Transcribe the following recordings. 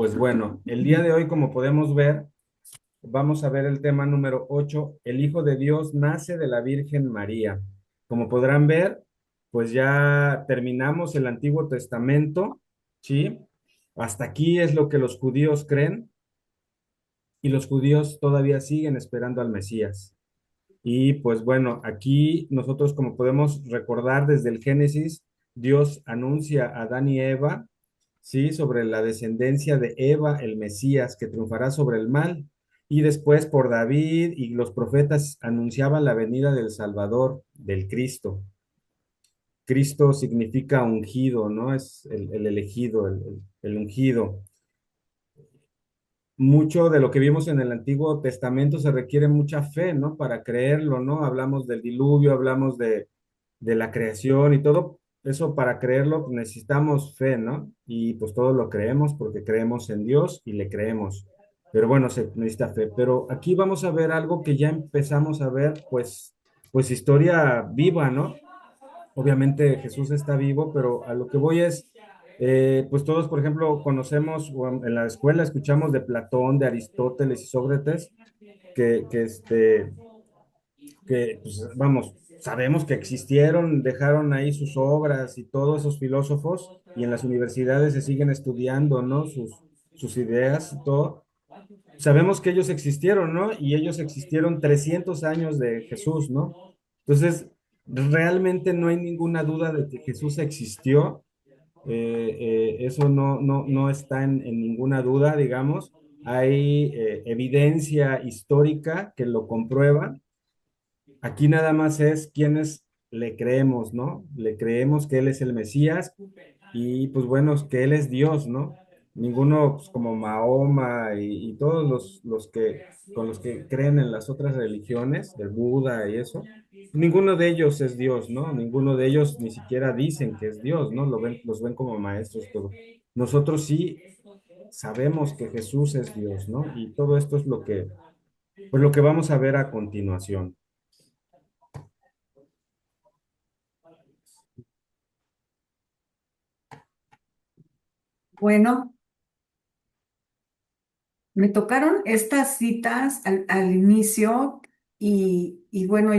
pues bueno, el día de hoy, como podemos ver, vamos a ver el tema número 8. El Hijo de Dios nace de la Virgen María. Como podrán ver, pues ya terminamos el Antiguo Testamento, ¿sí? Hasta aquí es lo que los judíos creen y los judíos todavía siguen esperando al Mesías. Y pues bueno, aquí nosotros como podemos recordar desde el Génesis, Dios anuncia a Adán y Eva, ¿sí? Sobre la descendencia de Eva, el Mesías, que triunfará sobre el mal. Y después por David y los profetas anunciaban la venida del Salvador, del Cristo. Cristo significa ungido, ¿no? Es el elegido, el ungido. Mucho de lo que vimos en el Antiguo Testamento se requiere mucha fe, ¿no? Para creerlo, ¿no? Hablamos del diluvio, hablamos de la creación y todo eso para creerlo pues, necesitamos fe, ¿no? Y pues todo lo creemos porque creemos en Dios y le creemos. Pero bueno, se necesita fe. Pero aquí vamos a ver algo que ya empezamos a ver, pues historia viva, ¿no? Obviamente Jesús está vivo, pero a lo que voy es, pues todos, por ejemplo, conocemos o en la escuela escuchamos de Platón, de Aristóteles y Sócrates, que que, pues, vamos, sabemos que existieron, dejaron ahí sus obras y todos esos filósofos, y en las universidades se siguen estudiando, ¿no? Sus ideas y todo. Sabemos que ellos existieron, ¿no? Y ellos existieron 300 años de Jesús, ¿no? Entonces, realmente no hay ninguna duda de que Jesús existió. Eso no está en ninguna duda, digamos. Hay evidencia histórica que lo comprueba. Aquí nada más es quienes le creemos, ¿no? Le creemos que Él es el Mesías y pues bueno, que Él es Dios, ¿no? Ninguno pues, como Mahoma y todos los que con los que creen en las otras religiones, de Buda y eso, ninguno de ellos es Dios, ¿no? Ninguno de ellos ni siquiera dicen que es Dios, ¿no? Los ven como maestros, todo. Nosotros sí sabemos que Jesús es Dios, ¿no? Y todo esto es pues lo que vamos a ver a continuación. Bueno, me tocaron estas citas al inicio y bueno,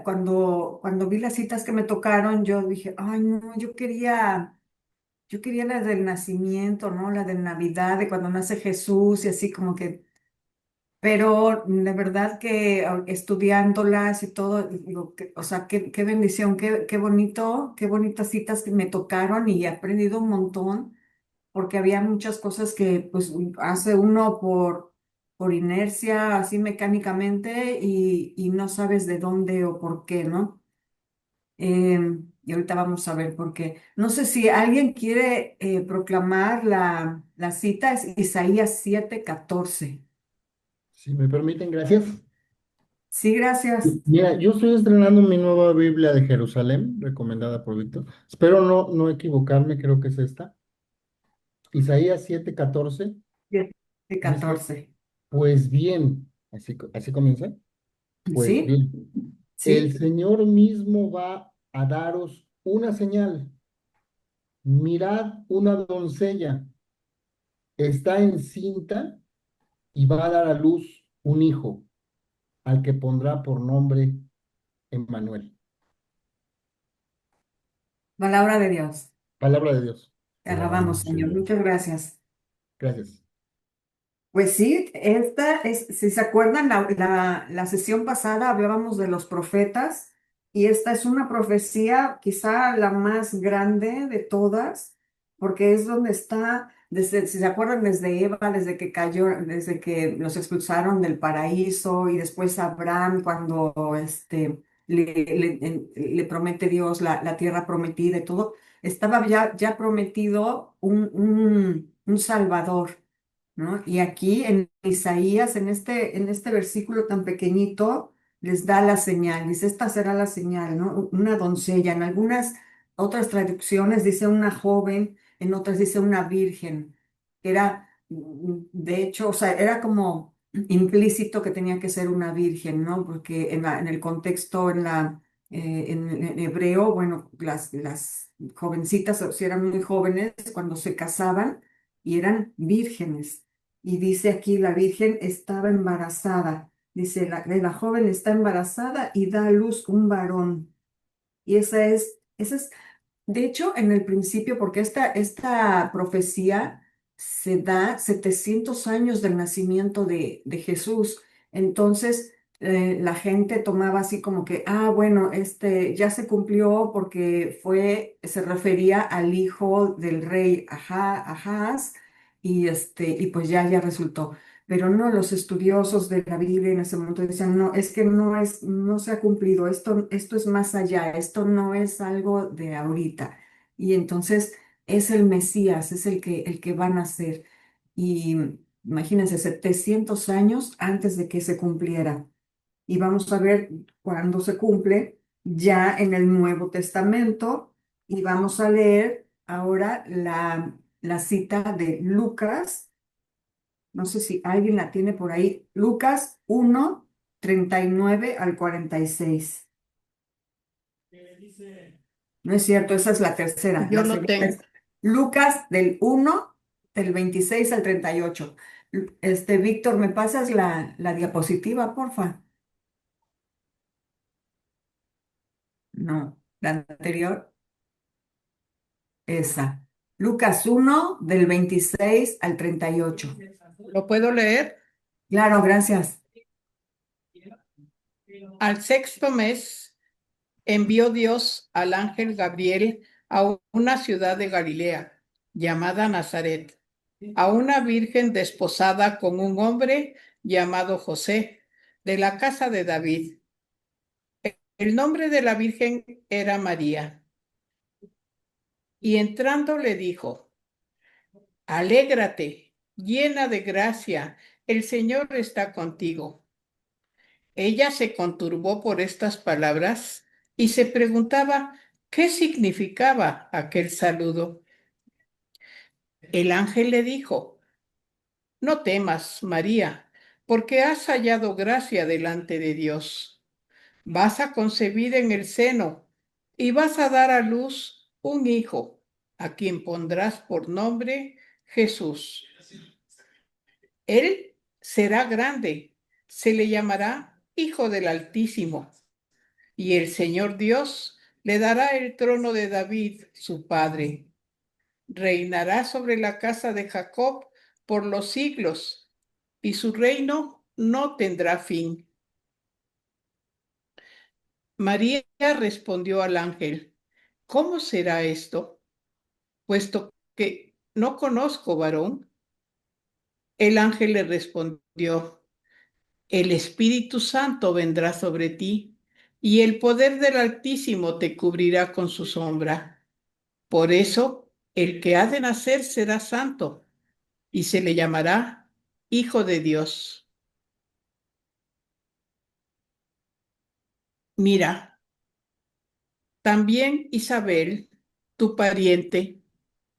cuando vi las citas que me tocaron, yo dije, ay, no, yo quería la del nacimiento, ¿no? La de Navidad, de cuando nace Jesús y así como que, pero de verdad que estudiándolas y todo, digo, o sea, qué bendición, qué bonito, qué bonitas citas que me tocaron y he aprendido un montón porque había muchas cosas que pues hace uno por inercia, así mecánicamente, y no sabes de dónde o por qué, ¿no? Y ahorita vamos a ver por qué. No sé si alguien quiere proclamar la cita, es Isaías 7:14. Si me permiten, gracias. Sí, gracias. Mira, yo estoy estrenando mi nueva Biblia de Jerusalén, recomendada por Víctor. Espero no equivocarme, creo que es esta. Isaías 7:14 siete dice, catorce pues bien, así comienza, pues ¿Sí? bien, el ¿Sí? Señor mismo va a daros una señal. Mirad una doncella, está encinta y va a dar a luz un hijo, al que pondrá por nombre Emmanuel. Palabra de Dios. Palabra de Dios. Te Te alabamos, alabamos, Señor. Señor. Muchas gracias. Gracias. Pues sí, esta es, si se acuerdan, la sesión pasada hablábamos de los profetas y esta es una profecía quizá la más grande de todas, porque es donde está, desde, si se acuerdan, desde Eva, desde que cayó, desde que los expulsaron del paraíso y después Abraham cuando le promete Dios la tierra prometida y todo, estaba ya prometido un Salvador, ¿no? Y aquí en Isaías, en este versículo tan pequeñito, les da la señal, dice, esta será la señal, ¿no? Una doncella, en algunas otras traducciones dice una joven, en otras dice una virgen. Era, de hecho, o sea, era como implícito que tenía que ser una virgen, ¿no? Porque en el contexto, en hebreo, bueno, las jovencitas, si eran muy jóvenes, cuando se casaban, y eran vírgenes. Y dice aquí, la virgen estaba embarazada. Dice, la joven está embarazada y da a luz un varón. Y esa es de hecho, en el principio, porque esta profecía se da 700 años del nacimiento de Jesús, entonces la gente tomaba así como que, bueno, ya se cumplió porque se refería al hijo del rey Ahaz, y pues ya resultó. Pero no, los estudiosos de la Biblia en ese momento decían, no, es que no se ha cumplido, esto es más allá, esto no es algo de ahorita. Y entonces es el Mesías, es el que va a nacer. Y imagínense, 700 años antes de que se cumpliera. Y vamos a ver cuándo se cumple ya en el Nuevo Testamento. Y vamos a leer ahora la cita de Lucas. No sé si alguien la tiene por ahí. Lucas 1:39 al 46. No es cierto, esa es la tercera. Yo La lo segunda tengo. es Lucas del 26 al 38. Víctor, ¿me pasas la diapositiva, porfa? No, la anterior, esa. Lucas 1 del 26 al 38. ¿Lo puedo leer? Claro, gracias. Al sexto mes envió Dios al ángel Gabriel a una ciudad de Galilea llamada Nazaret, a una virgen desposada con un hombre llamado José, de la casa de David. El nombre de la virgen era María. Y entrando le dijo: Alégrate, llena de gracia, el Señor está contigo. Ella se conturbó por estas palabras y se preguntaba qué significaba aquel saludo. El ángel le dijo: No temas, María, porque has hallado gracia delante de Dios. Vas a concebir en el seno y vas a dar a luz un hijo, a quien pondrás por nombre Jesús. Él será grande, se le llamará Hijo del Altísimo, y el Señor Dios le dará el trono de David, su padre. Reinará sobre la casa de Jacob por los siglos, y su reino no tendrá fin. María respondió al ángel: ¿Cómo será esto, puesto que no conozco varón? El ángel le respondió: El Espíritu Santo vendrá sobre ti, y el poder del Altísimo te cubrirá con su sombra. Por eso, el que ha de nacer será santo, y se le llamará Hijo de Dios. Mira, también Isabel, tu pariente,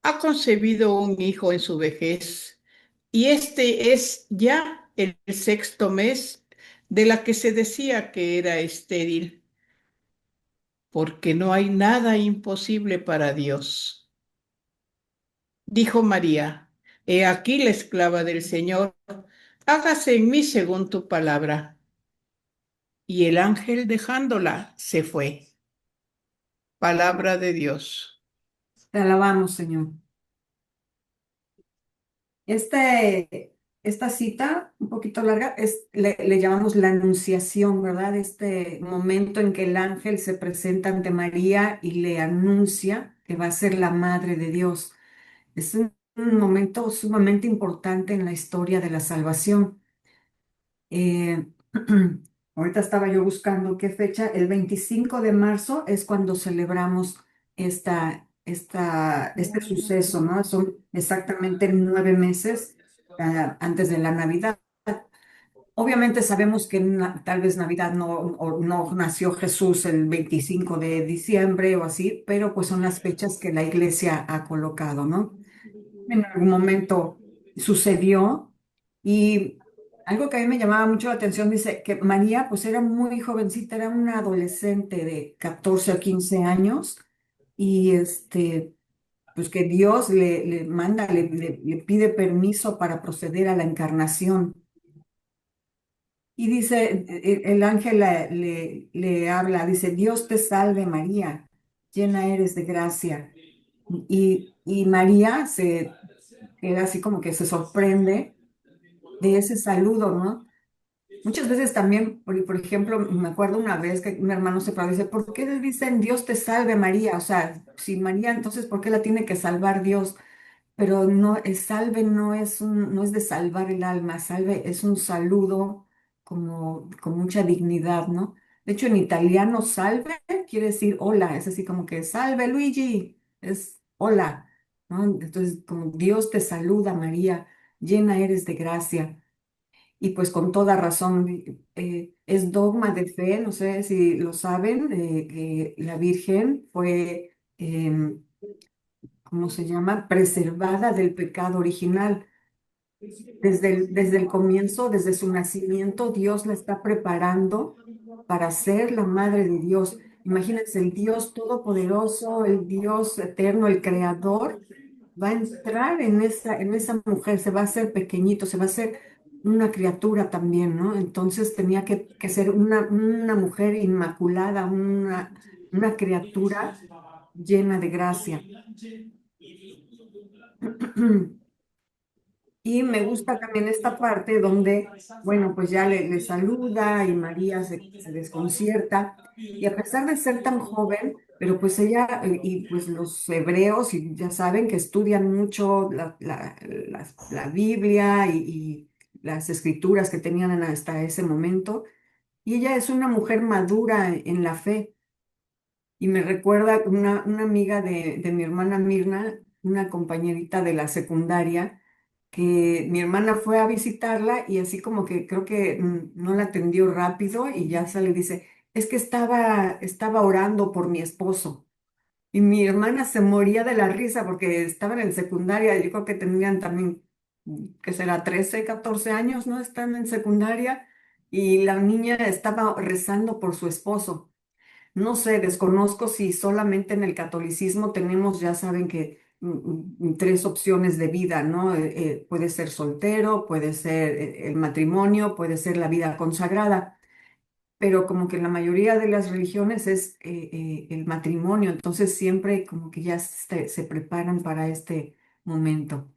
ha concebido un hijo en su vejez, y este es ya el sexto mes de la que se decía que era estéril, porque no hay nada imposible para Dios. Dijo María: He aquí la esclava del Señor, hágase en mí según tu palabra. Y el ángel, dejándola, se fue. Palabra de Dios. Te alabamos, Señor. Esta cita, un poquito larga, le llamamos la anunciación, ¿verdad? Este momento en que el ángel se presenta ante María y le anuncia que va a ser la madre de Dios. Es un momento sumamente importante en la historia de la salvación. Eh, Ahorita estaba yo buscando qué fecha. El 25 de marzo es cuando celebramos este suceso, ¿no? Son exactamente 9 meses antes de la Navidad. Obviamente sabemos que tal vez Navidad no nació Jesús el 25 de diciembre o así, pero pues son las fechas que la iglesia ha colocado, ¿no? En algún momento sucedió. Y algo que a mí me llamaba mucho la atención, dice que María pues era muy jovencita, era una adolescente de 14 a 15 años, y pues que Dios le manda, le pide permiso para proceder a la encarnación. Y dice, el ángel le habla, dice, Dios te salve María, llena eres de gracia. Y María se queda así como que se sorprende de ese saludo, ¿no? Muchas veces también, por ejemplo, me acuerdo una vez que un hermano se paró y dice, ¿por qué le dicen Dios te salve María? O sea, si María, entonces, ¿por qué la tiene que salvar Dios? Pero no, el salve no es de salvar el alma, salve es un saludo como con mucha dignidad, ¿no? De hecho, en italiano, salve quiere decir hola, es así como que salve Luigi, es hola, ¿no? Entonces, como Dios te saluda, María, llena eres de gracia. Y pues con toda razón, es dogma de fe, no sé si lo saben, que la Virgen fue, ¿cómo se llama? Preservada del pecado original. Desde el comienzo, desde su nacimiento, Dios la está preparando para ser la madre de Dios. Imagínense, el Dios todopoderoso, el Dios eterno, el creador, va a entrar en esa mujer, se va a hacer pequeñito, se va a hacer una criatura también, ¿no? Entonces tenía que ser una mujer inmaculada, una criatura llena de gracia. Y me gusta también esta parte donde, bueno, pues ya le saluda y María se desconcierta. Y a pesar de ser tan joven, pero pues ella y pues los hebreos, y ya saben que estudian mucho la Biblia y las escrituras que tenían hasta ese momento. Y ella es una mujer madura en la fe. Y me recuerda una amiga de mi hermana Mirna, una compañerita de la secundaria, que mi hermana fue a visitarla y así como que creo que no la atendió rápido y ya se le dice, es que estaba orando por mi esposo. Y mi hermana se moría de la risa porque estaban en secundaria, yo creo que tenían también, que será 13 14 años, ¿no? Están en secundaria y la niña estaba rezando por su esposo. No sé, desconozco si solamente en el catolicismo tenemos, ya saben que tres opciones de vida, ¿no? Puede ser soltero, puede ser el matrimonio, puede ser la vida consagrada, pero como que en la mayoría de las religiones es el matrimonio, entonces siempre como que ya se preparan para este momento.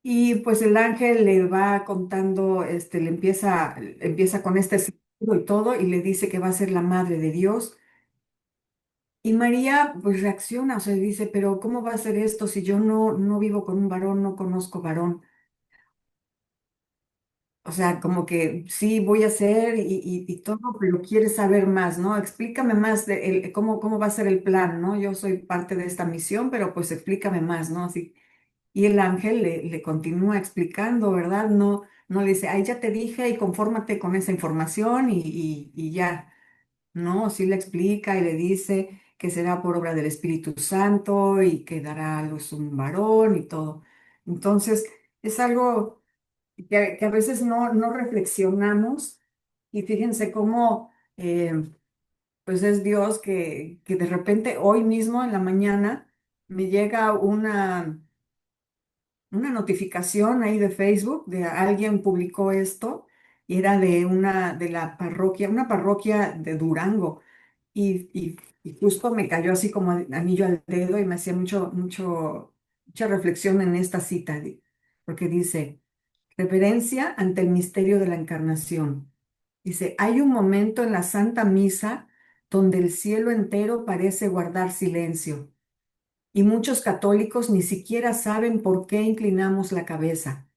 Y pues el ángel le va contando, empieza con este saludo y todo, y le dice que va a ser la madre de Dios. Y María pues reacciona, o sea, dice, pero ¿cómo va a ser esto si yo no vivo con un varón, no conozco varón? O sea, como que sí voy a hacer y todo, pero quiere saber más, ¿no? Explícame más de cómo va a ser el plan, ¿no? Yo soy parte de esta misión, pero pues explícame más, ¿no? Así, y el ángel le continúa explicando, ¿verdad? No le dice, ay, ya te dije y confórmate con esa información y ya. No, sí le explica y le dice que será por obra del Espíritu Santo y que dará a luz un varón y todo. Entonces, es algo que a veces no reflexionamos y fíjense cómo pues es Dios que de repente hoy mismo en la mañana me llega una notificación ahí de Facebook de alguien publicó esto y era de la parroquia, una parroquia de Durango y justo me cayó así como anillo al dedo y me hacía mucha reflexión en esta cita, porque dice, reverencia ante el misterio de la encarnación. Dice, hay un momento en la Santa Misa donde el cielo entero parece guardar silencio y muchos católicos ni siquiera saben por qué inclinamos la cabeza.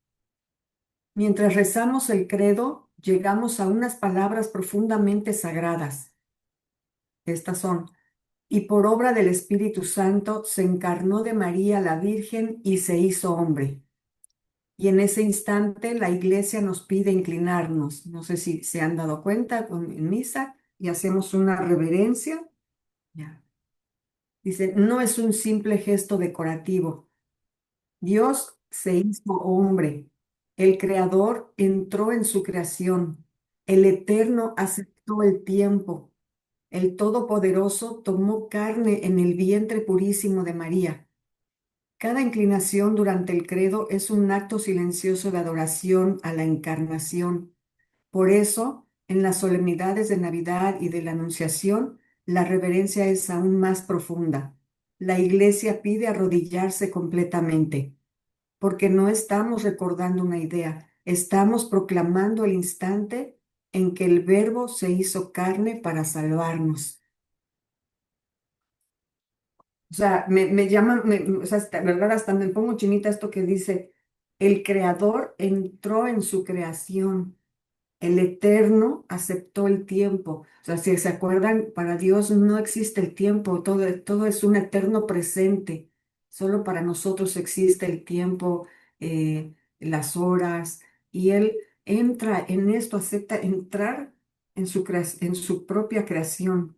Mientras rezamos el credo, llegamos a unas palabras profundamente sagradas. Estas son, y por obra del Espíritu Santo se encarnó de María la Virgen y se hizo hombre. Y en ese instante la iglesia nos pide inclinarnos. No sé si se han dado cuenta en misa y hacemos una reverencia. Ya. Dice, no es un simple gesto decorativo. Dios se hizo hombre. El Creador entró en su creación. El Eterno aceptó el tiempo. el Todopoderoso tomó carne en el vientre purísimo de María. Cada inclinación durante el credo es un acto silencioso de adoración a la Encarnación. Por eso, en las solemnidades de Navidad y de la Anunciación, la reverencia es aún más profunda. La Iglesia pide arrodillarse completamente, porque no estamos recordando una idea, estamos proclamando el instante en que el Verbo se hizo carne para salvarnos. O sea, me llama, o sea, de verdad, hasta me pongo chinita esto que dice, el Creador entró en su creación. El Eterno aceptó el tiempo. O sea, si se acuerdan, para Dios no existe el tiempo, todo es un eterno presente. Solo para nosotros existe el tiempo, las horas, y Él entra en esto, acepta entrar en su propia creación.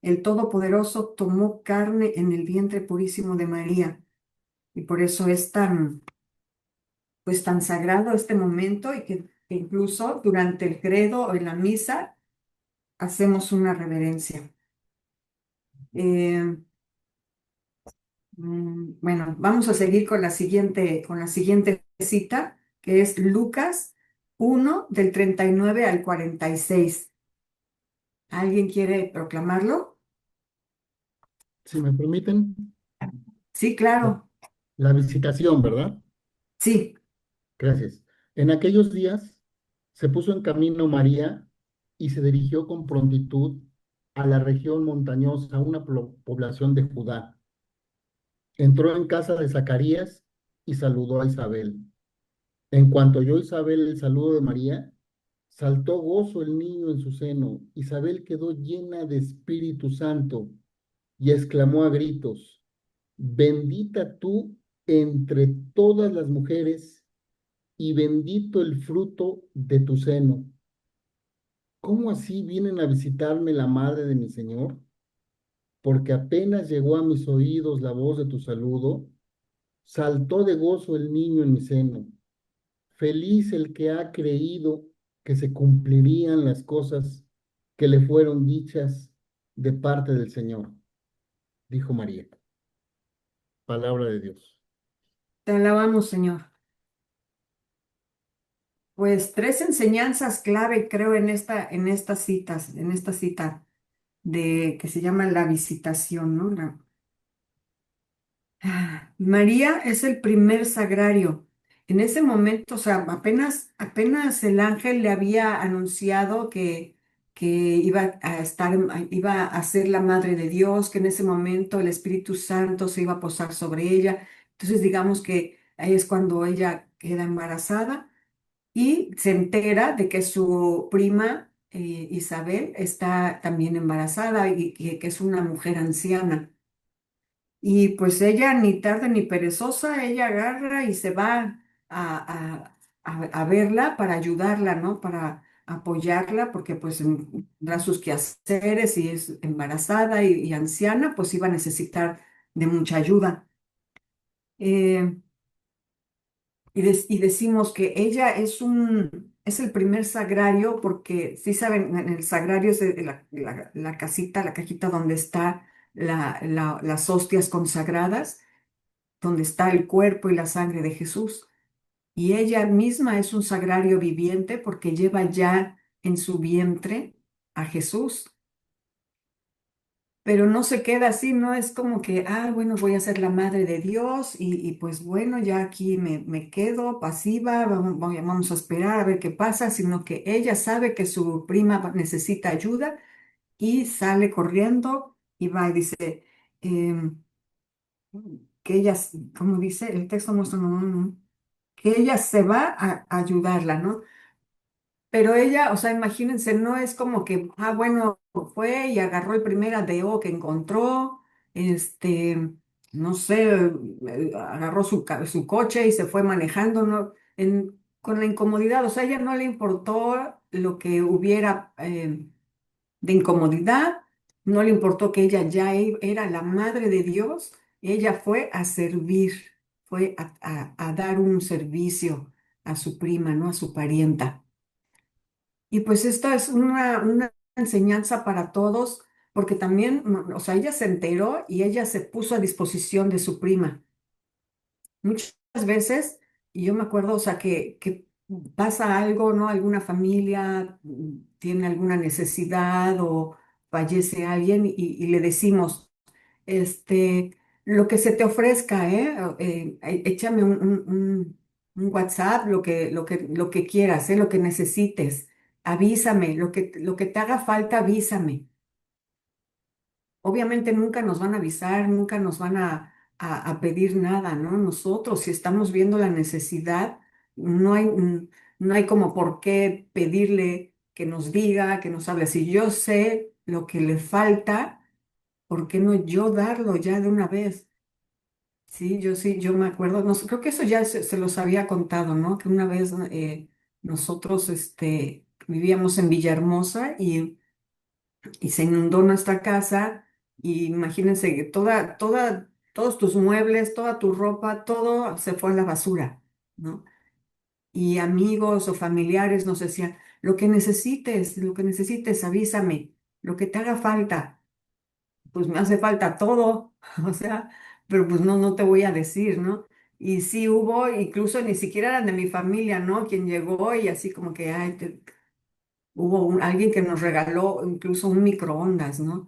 El Todopoderoso tomó carne en el vientre purísimo de María, y por eso es tan, pues tan sagrado este momento y que incluso durante el credo o en la misa hacemos una reverencia. Eh, bueno, vamos a seguir con la siguiente cita, que es Lucas 1 del 39 al 46. ¿Alguien quiere proclamarlo? Si me permiten, Sí, la, claro. la visitación, ¿verdad? Sí. Gracias. En aquellos días se puso en camino María y se dirigió con prontitud a la región montañosa, una población de Judá. Entró en casa de Zacarías y saludó a Isabel. En cuanto oyó Isabel el saludo de María, saltó gozo el niño en su seno. Isabel quedó llena de Espíritu Santo y exclamó a gritos, bendita tú entre todas las mujeres y bendito el fruto de tu seno. ¿Cómo así vienen a visitarme la madre de mi Señor? Porque apenas llegó a mis oídos la voz de tu saludo, saltó de gozo el niño en mi seno. Feliz el que ha creído que se cumplirían las cosas que le fueron dichas de parte del Señor, dijo María. Palabra de Dios. Te alabamos, Señor. Pues tres enseñanzas clave, creo, en esta cita de que se llama la visitación, ¿no? María es el primer sagrario. En ese momento, o sea, apenas el ángel le había anunciado que iba a ser la madre de Dios, que en ese momento el Espíritu Santo se iba a posar sobre ella. Entonces, digamos que ahí es cuando ella queda embarazada y se entera de que su prima Isabel está también embarazada y que es una mujer anciana. Y pues ella, ni tarde ni perezosa, ella agarra y se va a verla para ayudarla, ¿no? Para apoyarla, porque pues tendrá sus quehaceres y es embarazada y anciana, pues iba a necesitar de mucha ayuda. Eh, y decimos que ella es el primer sagrario, porque sí saben, en el sagrario es la casita, la cajita donde está las hostias consagradas, donde está el cuerpo y la sangre de Jesús. Y ella misma es un sagrario viviente porque lleva ya en su vientre a Jesús. Pero no se queda así, no es como que, bueno, voy a ser la madre de Dios y pues bueno, ya aquí me quedo pasiva, vamos a esperar a ver qué pasa, sino que ella sabe que su prima necesita ayuda y sale corriendo y va y dice, em, que ella, como dice, el texto muestra, que ella se va a ayudarla, ¿no? Pero ella, o sea, imagínense, no es como que, bueno, fue y agarró el primer ADO que encontró, este, no sé, agarró su coche y se fue manejando, ¿no? Con la incomodidad, o sea, a ella no le importó lo que hubiera de incomodidad, no le importó que ella ya era la madre de Dios, ella fue a servir, fue a dar un servicio a su prima, ¿no? A su parienta. Y pues esta es una enseñanza para todos, porque también, o sea, ella se enteró y ella se puso a disposición de su prima. Muchas veces, y yo me acuerdo, o sea, que pasa algo, ¿no? Alguna familia tiene alguna necesidad o fallece alguien y le decimos, este, lo que se te ofrezca, ¿eh? Échame un WhatsApp, lo que quieras, ¿eh? Lo que necesites. Avísame, lo que te haga falta, avísame. Obviamente nunca nos van a avisar, nunca nos van a pedir nada, ¿no? Nosotros, si estamos viendo la necesidad, no hay como por qué pedirle que nos diga, que nos hable. Si yo sé lo que le falta, ¿por qué no yo darlo ya de una vez? Sí, yo me acuerdo, no sé, creo que eso ya se los había contado, ¿no? Que una vez nosotros vivíamos en Villahermosa y se inundó nuestra casa y imagínense que todos tus muebles, toda tu ropa, todo se fue a la basura, ¿no? Y amigos o familiares nos decían, lo que necesites, avísame, lo que te haga falta, pues me hace falta todo, o sea, pero pues no te voy a decir, ¿no? Y sí hubo, incluso ni siquiera eran de mi familia, ¿no? Quien llegó y así como que, ay, hubo alguien que nos regaló incluso un microondas, ¿no?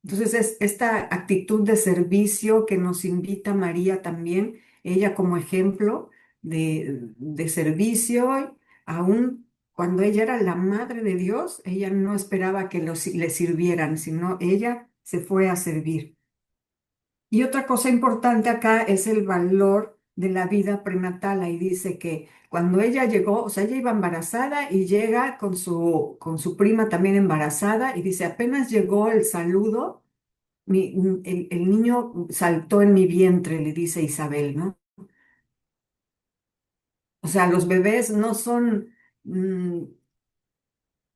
Entonces es esta actitud de servicio que nos invita María también, ella como ejemplo de servicio, aún cuando ella era la madre de Dios, ella no esperaba que le sirvieran, sino ella se fue a servir. Y otra cosa importante acá es el valor de la vida prenatal. Ahí dice que cuando ella llegó, o sea, ella iba embarazada y llega con su prima también embarazada y dice, apenas llegó el saludo, el niño saltó en mi vientre, le dice Isabel, ¿no? O sea, los bebés no son, mm,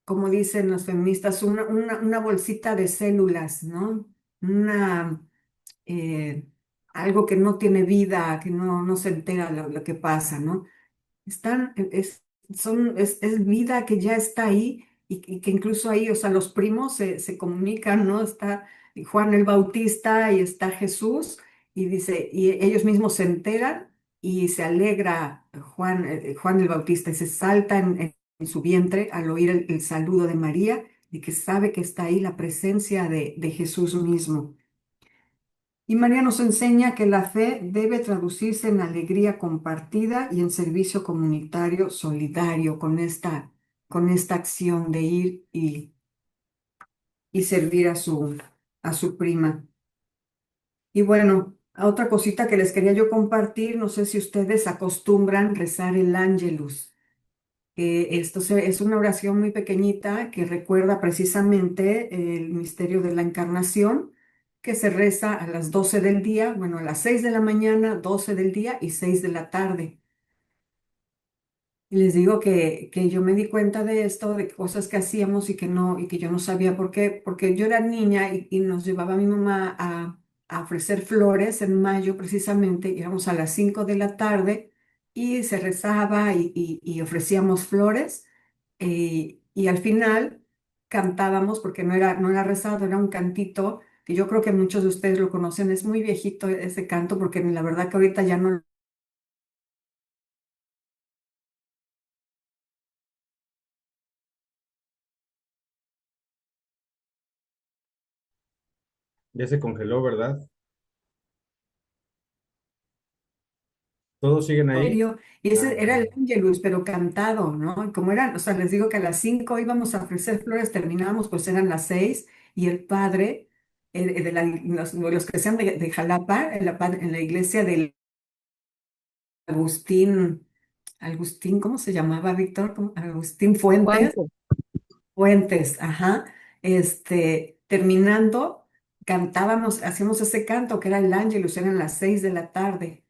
como dicen los feministas, una bolsita de células, ¿no? Una eh, algo que no tiene vida, que no se entera lo que pasa, ¿no? Están, es vida que ya está ahí y que incluso ahí, o sea, los primos se comunican, ¿no? Está Juan el Bautista y está Jesús y dice, y ellos mismos se enteran y se alegra Juan el Bautista y se salta en su vientre al oír el saludo de María y que sabe que está ahí la presencia de Jesús mismo. Y María nos enseña que la fe debe traducirse en alegría compartida y en servicio comunitario solidario con esta acción de ir y servir a su prima. Y bueno, a otra cosita que les quería yo compartir, no sé si ustedes acostumbran rezar el Ángelus. Es una oración muy pequeñita que recuerda precisamente el misterio de la Encarnación, que se reza a las 12 del día, bueno, a las 6 de la mañana, 12 del día y 6 de la tarde. Y les digo que yo me di cuenta de esto, de cosas que hacíamos y que yo no sabía por qué, porque yo era niña y nos llevaba mi mamá a ofrecer flores en mayo precisamente, íbamos a las 5 de la tarde y se rezaba y ofrecíamos flores y al final cantábamos, porque no era rezado, era un cantito que yo creo que muchos de ustedes lo conocen, es muy viejito ese canto, porque la verdad que ahorita ya no. Ya se congeló, ¿verdad? ¿Todos siguen ahí? Serio, y Ah, ese era el Ángelus, pero cantado, ¿no? Y como eran, o sea, les digo que a las 5 íbamos a ofrecer flores, terminábamos, pues eran las 6 y el padre, los que sean de Jalapa, en la iglesia del Agustín, Agustín, ¿cómo se llamaba, Víctor? Agustín Fuentes, Juanjo. Fuentes, ajá, terminando, cantábamos, hacíamos ese canto que era el Ángelus, eran las 6 de la tarde.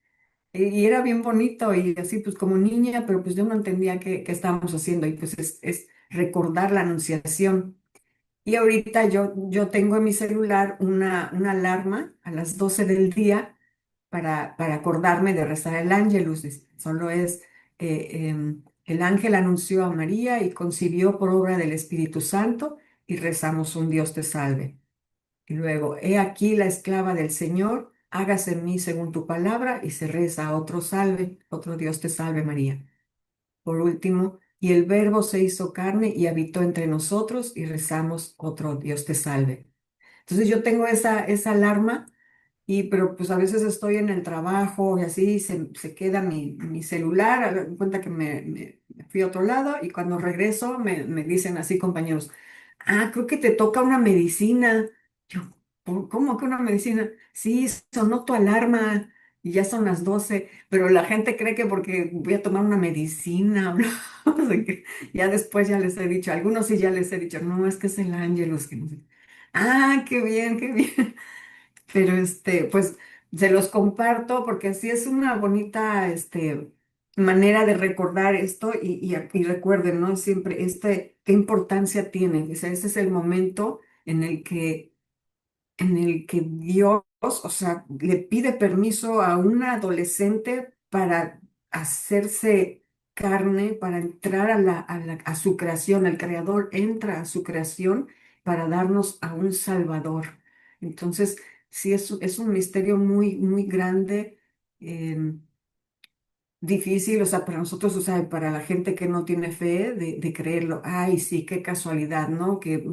Y era bien bonito y así pues como niña, pero pues yo no entendía qué estábamos haciendo y pues es recordar la anunciación. Y ahorita yo tengo en mi celular una alarma a las 12 del día para acordarme de rezar el Ángelus. Solo es, el ángel anunció a María y concibió por obra del Espíritu Santo y rezamos un Dios te salve. Y luego, he aquí la esclava del Señor, hágase en mí según tu palabra, y se reza otro salve, otro Dios te salve María. Por último, y el Verbo se hizo carne y habitó entre nosotros, y rezamos otro Dios te salve. Entonces yo tengo esa alarma pero pues a veces estoy en el trabajo y así se queda mi celular, haga de cuenta que me fui a otro lado y cuando regreso me dicen así compañeros, creo que te toca una medicina. Yo, ¿cómo que una medicina? Sí, sonó tu alarma y ya son las 12 pero la gente cree que porque voy a tomar una medicina, no sé qué. Ya después ya les he dicho, a algunos sí ya les he dicho, no, es que es el Ángelus, que no sé. Qué bien, qué bien. Pero pues se los comparto porque así es una bonita manera de recordar esto y recuerden, ¿no? Siempre qué importancia tiene. O sea, ese es el momento en el que Dios, o sea, le pide permiso a una adolescente para hacerse carne, para entrar a su creación. El Creador entra a su creación para darnos a un Salvador. Entonces, sí, es un misterio muy, muy grande. em, Difícil, o sea, para nosotros, o sea, para la gente que no tiene fe de creerlo, ay, sí, qué casualidad, ¿no? Que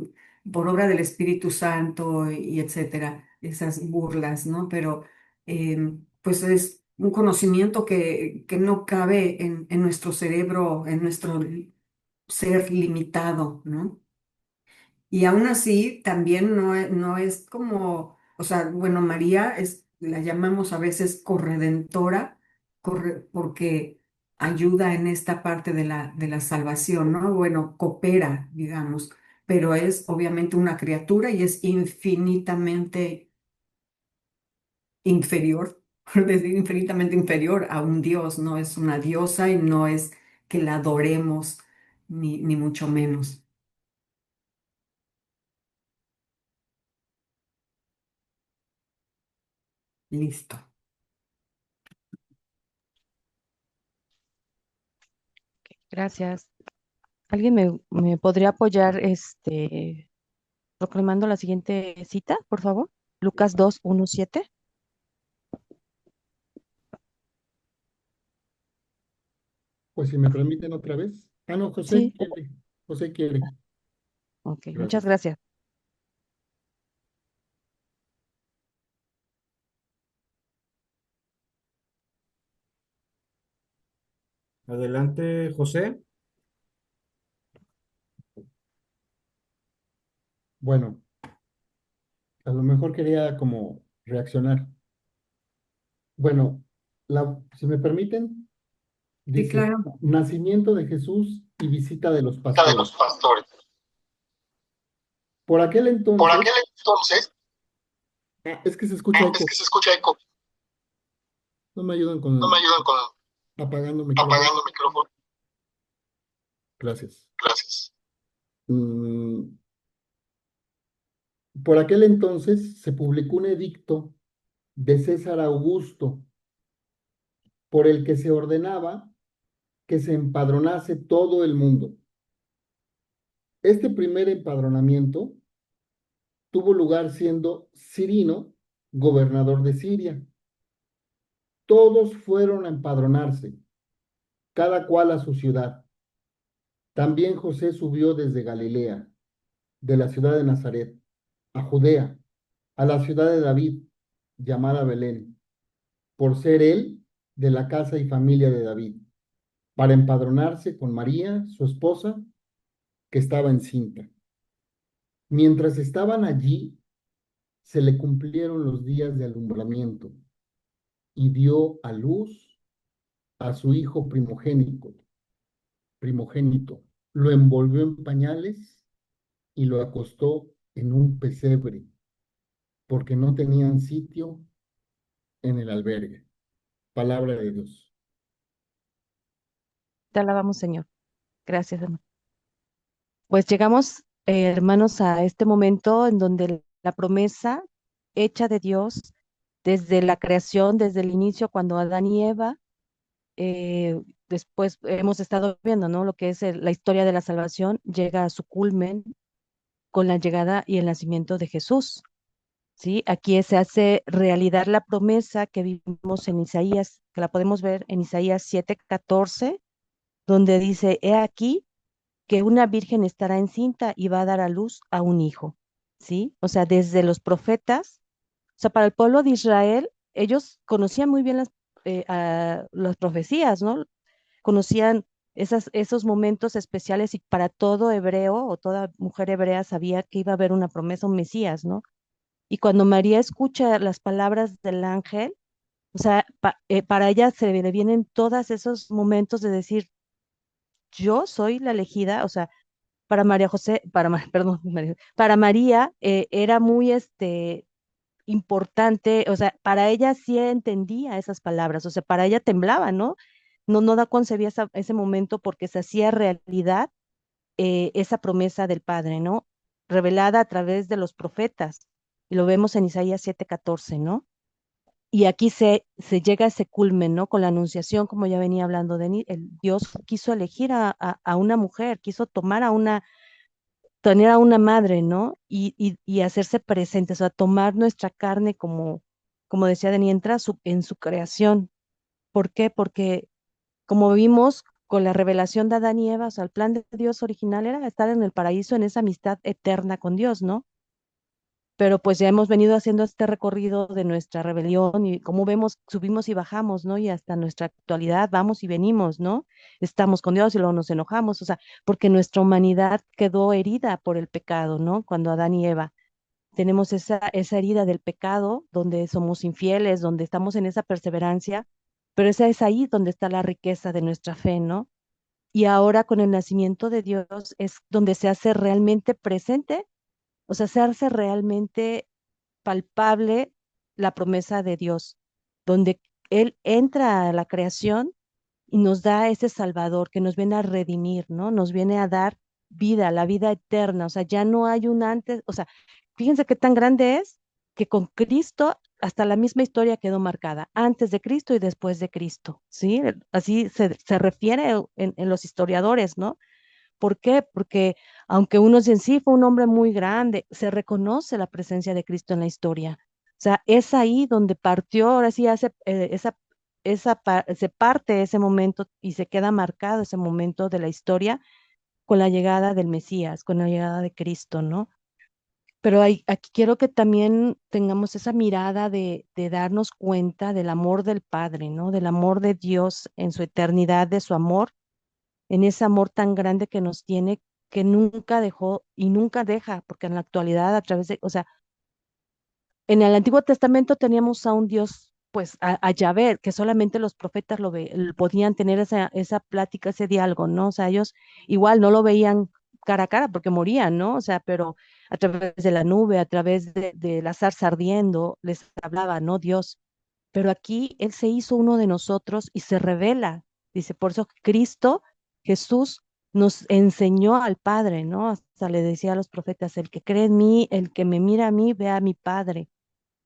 por obra del Espíritu Santo y etcétera, esas burlas, ¿no? Pero pues es un conocimiento que no cabe en nuestro cerebro, en nuestro ser limitado, ¿no? Y aún así, también no es como, o sea, bueno, María la llamamos a veces corredentora, porque ayuda en esta parte de la salvación, ¿no? Bueno, coopera, digamos, pero es obviamente una criatura y es infinitamente inferior, por decir infinitamente inferior a un Dios, no es una diosa y no es que la adoremos, ni mucho menos. Listo. Gracias. ¿Alguien me podría apoyar proclamando la siguiente cita, por favor? Lucas 2:17. Pues si me permiten otra vez. No, José Sí, quiere. José quiere. ok, muchas Gracias. gracias. Adelante, José. Bueno, a lo mejor quería como reaccionar. Bueno, si me permiten, Sí, dice, claro. nacimiento de Jesús y visita de los De los pastores. pastores. Por aquel Por entonces, aquel entonces, es que se escucha es eco. que se escucha eco. No me ayudan No me con ayudan con apagando el micrófono. apagando el micrófono. Gracias. Gracias. Mm, por aquel entonces se publicó un edicto de César Augusto por el que se ordenaba que se empadronase todo el mundo. Este primer empadronamiento tuvo lugar siendo Cirino gobernador de Siria. Todos fueron a empadronarse, cada cual a su ciudad. También José subió desde Galilea, de la ciudad de Nazaret, a Judea, a la ciudad de David, llamada Belén, por ser él de la casa y familia de David, para empadronarse con María, su esposa, que estaba encinta. Mientras estaban allí, se le cumplieron los días de alumbramiento y dio a luz a su hijo primogénito. Lo envolvió en pañales y lo acostó en un pesebre, porque no tenían sitio en el albergue. Palabra de Dios. Te alabamos, Señor. Gracias, hermano. Pues llegamos, hermanos, a este momento en donde la promesa hecha de Dios desde la creación, desde el inicio, cuando Adán y Eva, después hemos estado viendo, ¿no? Lo que es la historia de la salvación, llega a su culmen con la llegada y el nacimiento de Jesús. ¿sí? Aquí se hace realidad la promesa que vimos en Isaías, que la podemos ver en Isaías 7:14, donde dice, he aquí que una virgen estará encinta y va a dar a luz a un hijo, ¿sí? O sea, desde los profetas, o sea, para el pueblo de Israel, ellos conocían muy bien las profecías, ¿no? Conocían esos momentos especiales y para todo hebreo o toda mujer hebrea sabía que iba a haber una promesa, un Mesías, ¿no? Y cuando María escucha las palabras del ángel, o sea, para ella se le vienen todos esos momentos de decir, yo soy la elegida, o sea, para María José, perdón, para María era muy importante, o sea, para ella sí entendía esas palabras, o sea, para ella temblaba, ¿no? No da concebía ese momento porque se hacía realidad esa promesa del Padre, ¿no? Revelada a través de los profetas. Y lo vemos en Isaías 7:14, ¿no? Y aquí se llega a ese culmen, ¿no? Con la anunciación, como ya venía hablando el Dios quiso elegir a una mujer, quiso tener a una madre, ¿no? Y hacerse presente, o sea, tomar nuestra carne como decía Denis, entra en su creación. ¿Por qué? Porque como vimos con la revelación de Adán y Eva, o sea, el plan de Dios original era estar en el paraíso, en esa amistad eterna con Dios, ¿no? Pero pues ya hemos venido haciendo este recorrido de nuestra rebelión y como vemos, subimos y bajamos, ¿no? Y hasta nuestra actualidad vamos y venimos, ¿no? Estamos con Dios y luego nos enojamos, o sea, porque nuestra humanidad quedó herida por el pecado, ¿no? Cuando Adán y Eva tenemos esa herida del pecado, donde somos infieles, donde estamos en esa perseverancia, pero esa es ahí donde está la riqueza de nuestra fe, ¿no? Y ahora con el nacimiento de Dios es donde se hace realmente presente, o sea, se hace realmente palpable la promesa de Dios, donde Él entra a la creación y nos da ese Salvador que nos viene a redimir, ¿no? Nos viene a dar vida, la vida eterna, o sea, ya no hay un antes, o sea, fíjense qué tan grande es que con Cristo hasta la misma historia quedó marcada, antes de Cristo y después de Cristo, ¿sí? Así se refiere en los historiadores, ¿no? ¿Por qué? Porque aunque uno en sí fue un hombre muy grande, se reconoce la presencia de Cristo en la historia. O sea, es ahí donde partió, ahora sí hace se parte ese momento y se queda marcado ese momento de la historia con la llegada del Mesías, con la llegada de Cristo, ¿no? Pero aquí quiero que también tengamos esa mirada de darnos cuenta del amor del Padre, ¿no? Del amor de Dios en su eternidad, de su amor en ese amor tan grande que nos tiene, que nunca dejó y nunca deja, porque en la actualidad a través de, o sea, en el Antiguo Testamento teníamos a un Dios, pues a Yahvé, que solamente los profetas podían tener esa plática, ese diálogo, ¿no? O sea, ellos igual no lo veían cara a cara porque morían, ¿no? O sea, pero a través de la nube, a través de la zarza ardiendo, les hablaba, ¿no? Dios. Pero aquí Él se hizo uno de nosotros y se revela. Dice, por eso Cristo, Jesús, nos enseñó al Padre, ¿no? Hasta le decía a los profetas, el que cree en mí, el que me mira a mí, ve a mi Padre,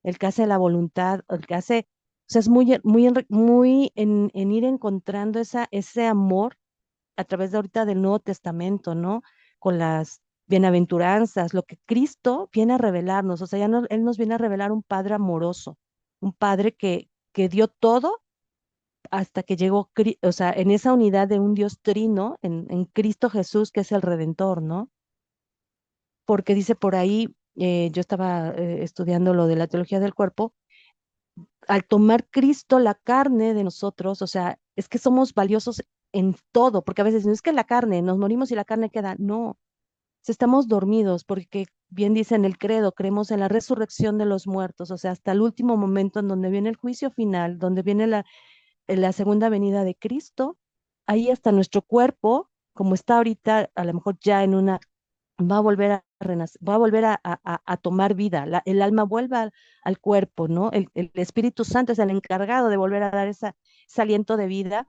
el que hace la voluntad, el que hace, o sea, es muy en ir encontrando ese amor a través de ahorita del Nuevo Testamento, ¿no? Con las bienaventuranzas, lo que Cristo viene a revelarnos, o sea, Él nos viene a revelar un Padre amoroso, un Padre que dio todo hasta que llegó, o sea, en esa unidad de un Dios trino, en Cristo Jesús, que es el Redentor, ¿no? Porque dice por ahí, yo estaba estudiando lo de la teología del cuerpo, al tomar Cristo la carne de nosotros, o sea, es que somos valiosos en todo, porque a veces no es que la carne, nos morimos y la carne queda, no, si estamos dormidos, porque bien dice en el credo, creemos en la resurrección de los muertos, o sea, hasta el último momento en donde viene el juicio final, donde viene en la segunda venida de Cristo, ahí hasta nuestro cuerpo, como está ahorita, a lo mejor ya va a volver a renacer, va a volver a tomar vida, el alma vuelve al cuerpo, ¿no? El Espíritu Santo es el encargado de volver a dar ese aliento de vida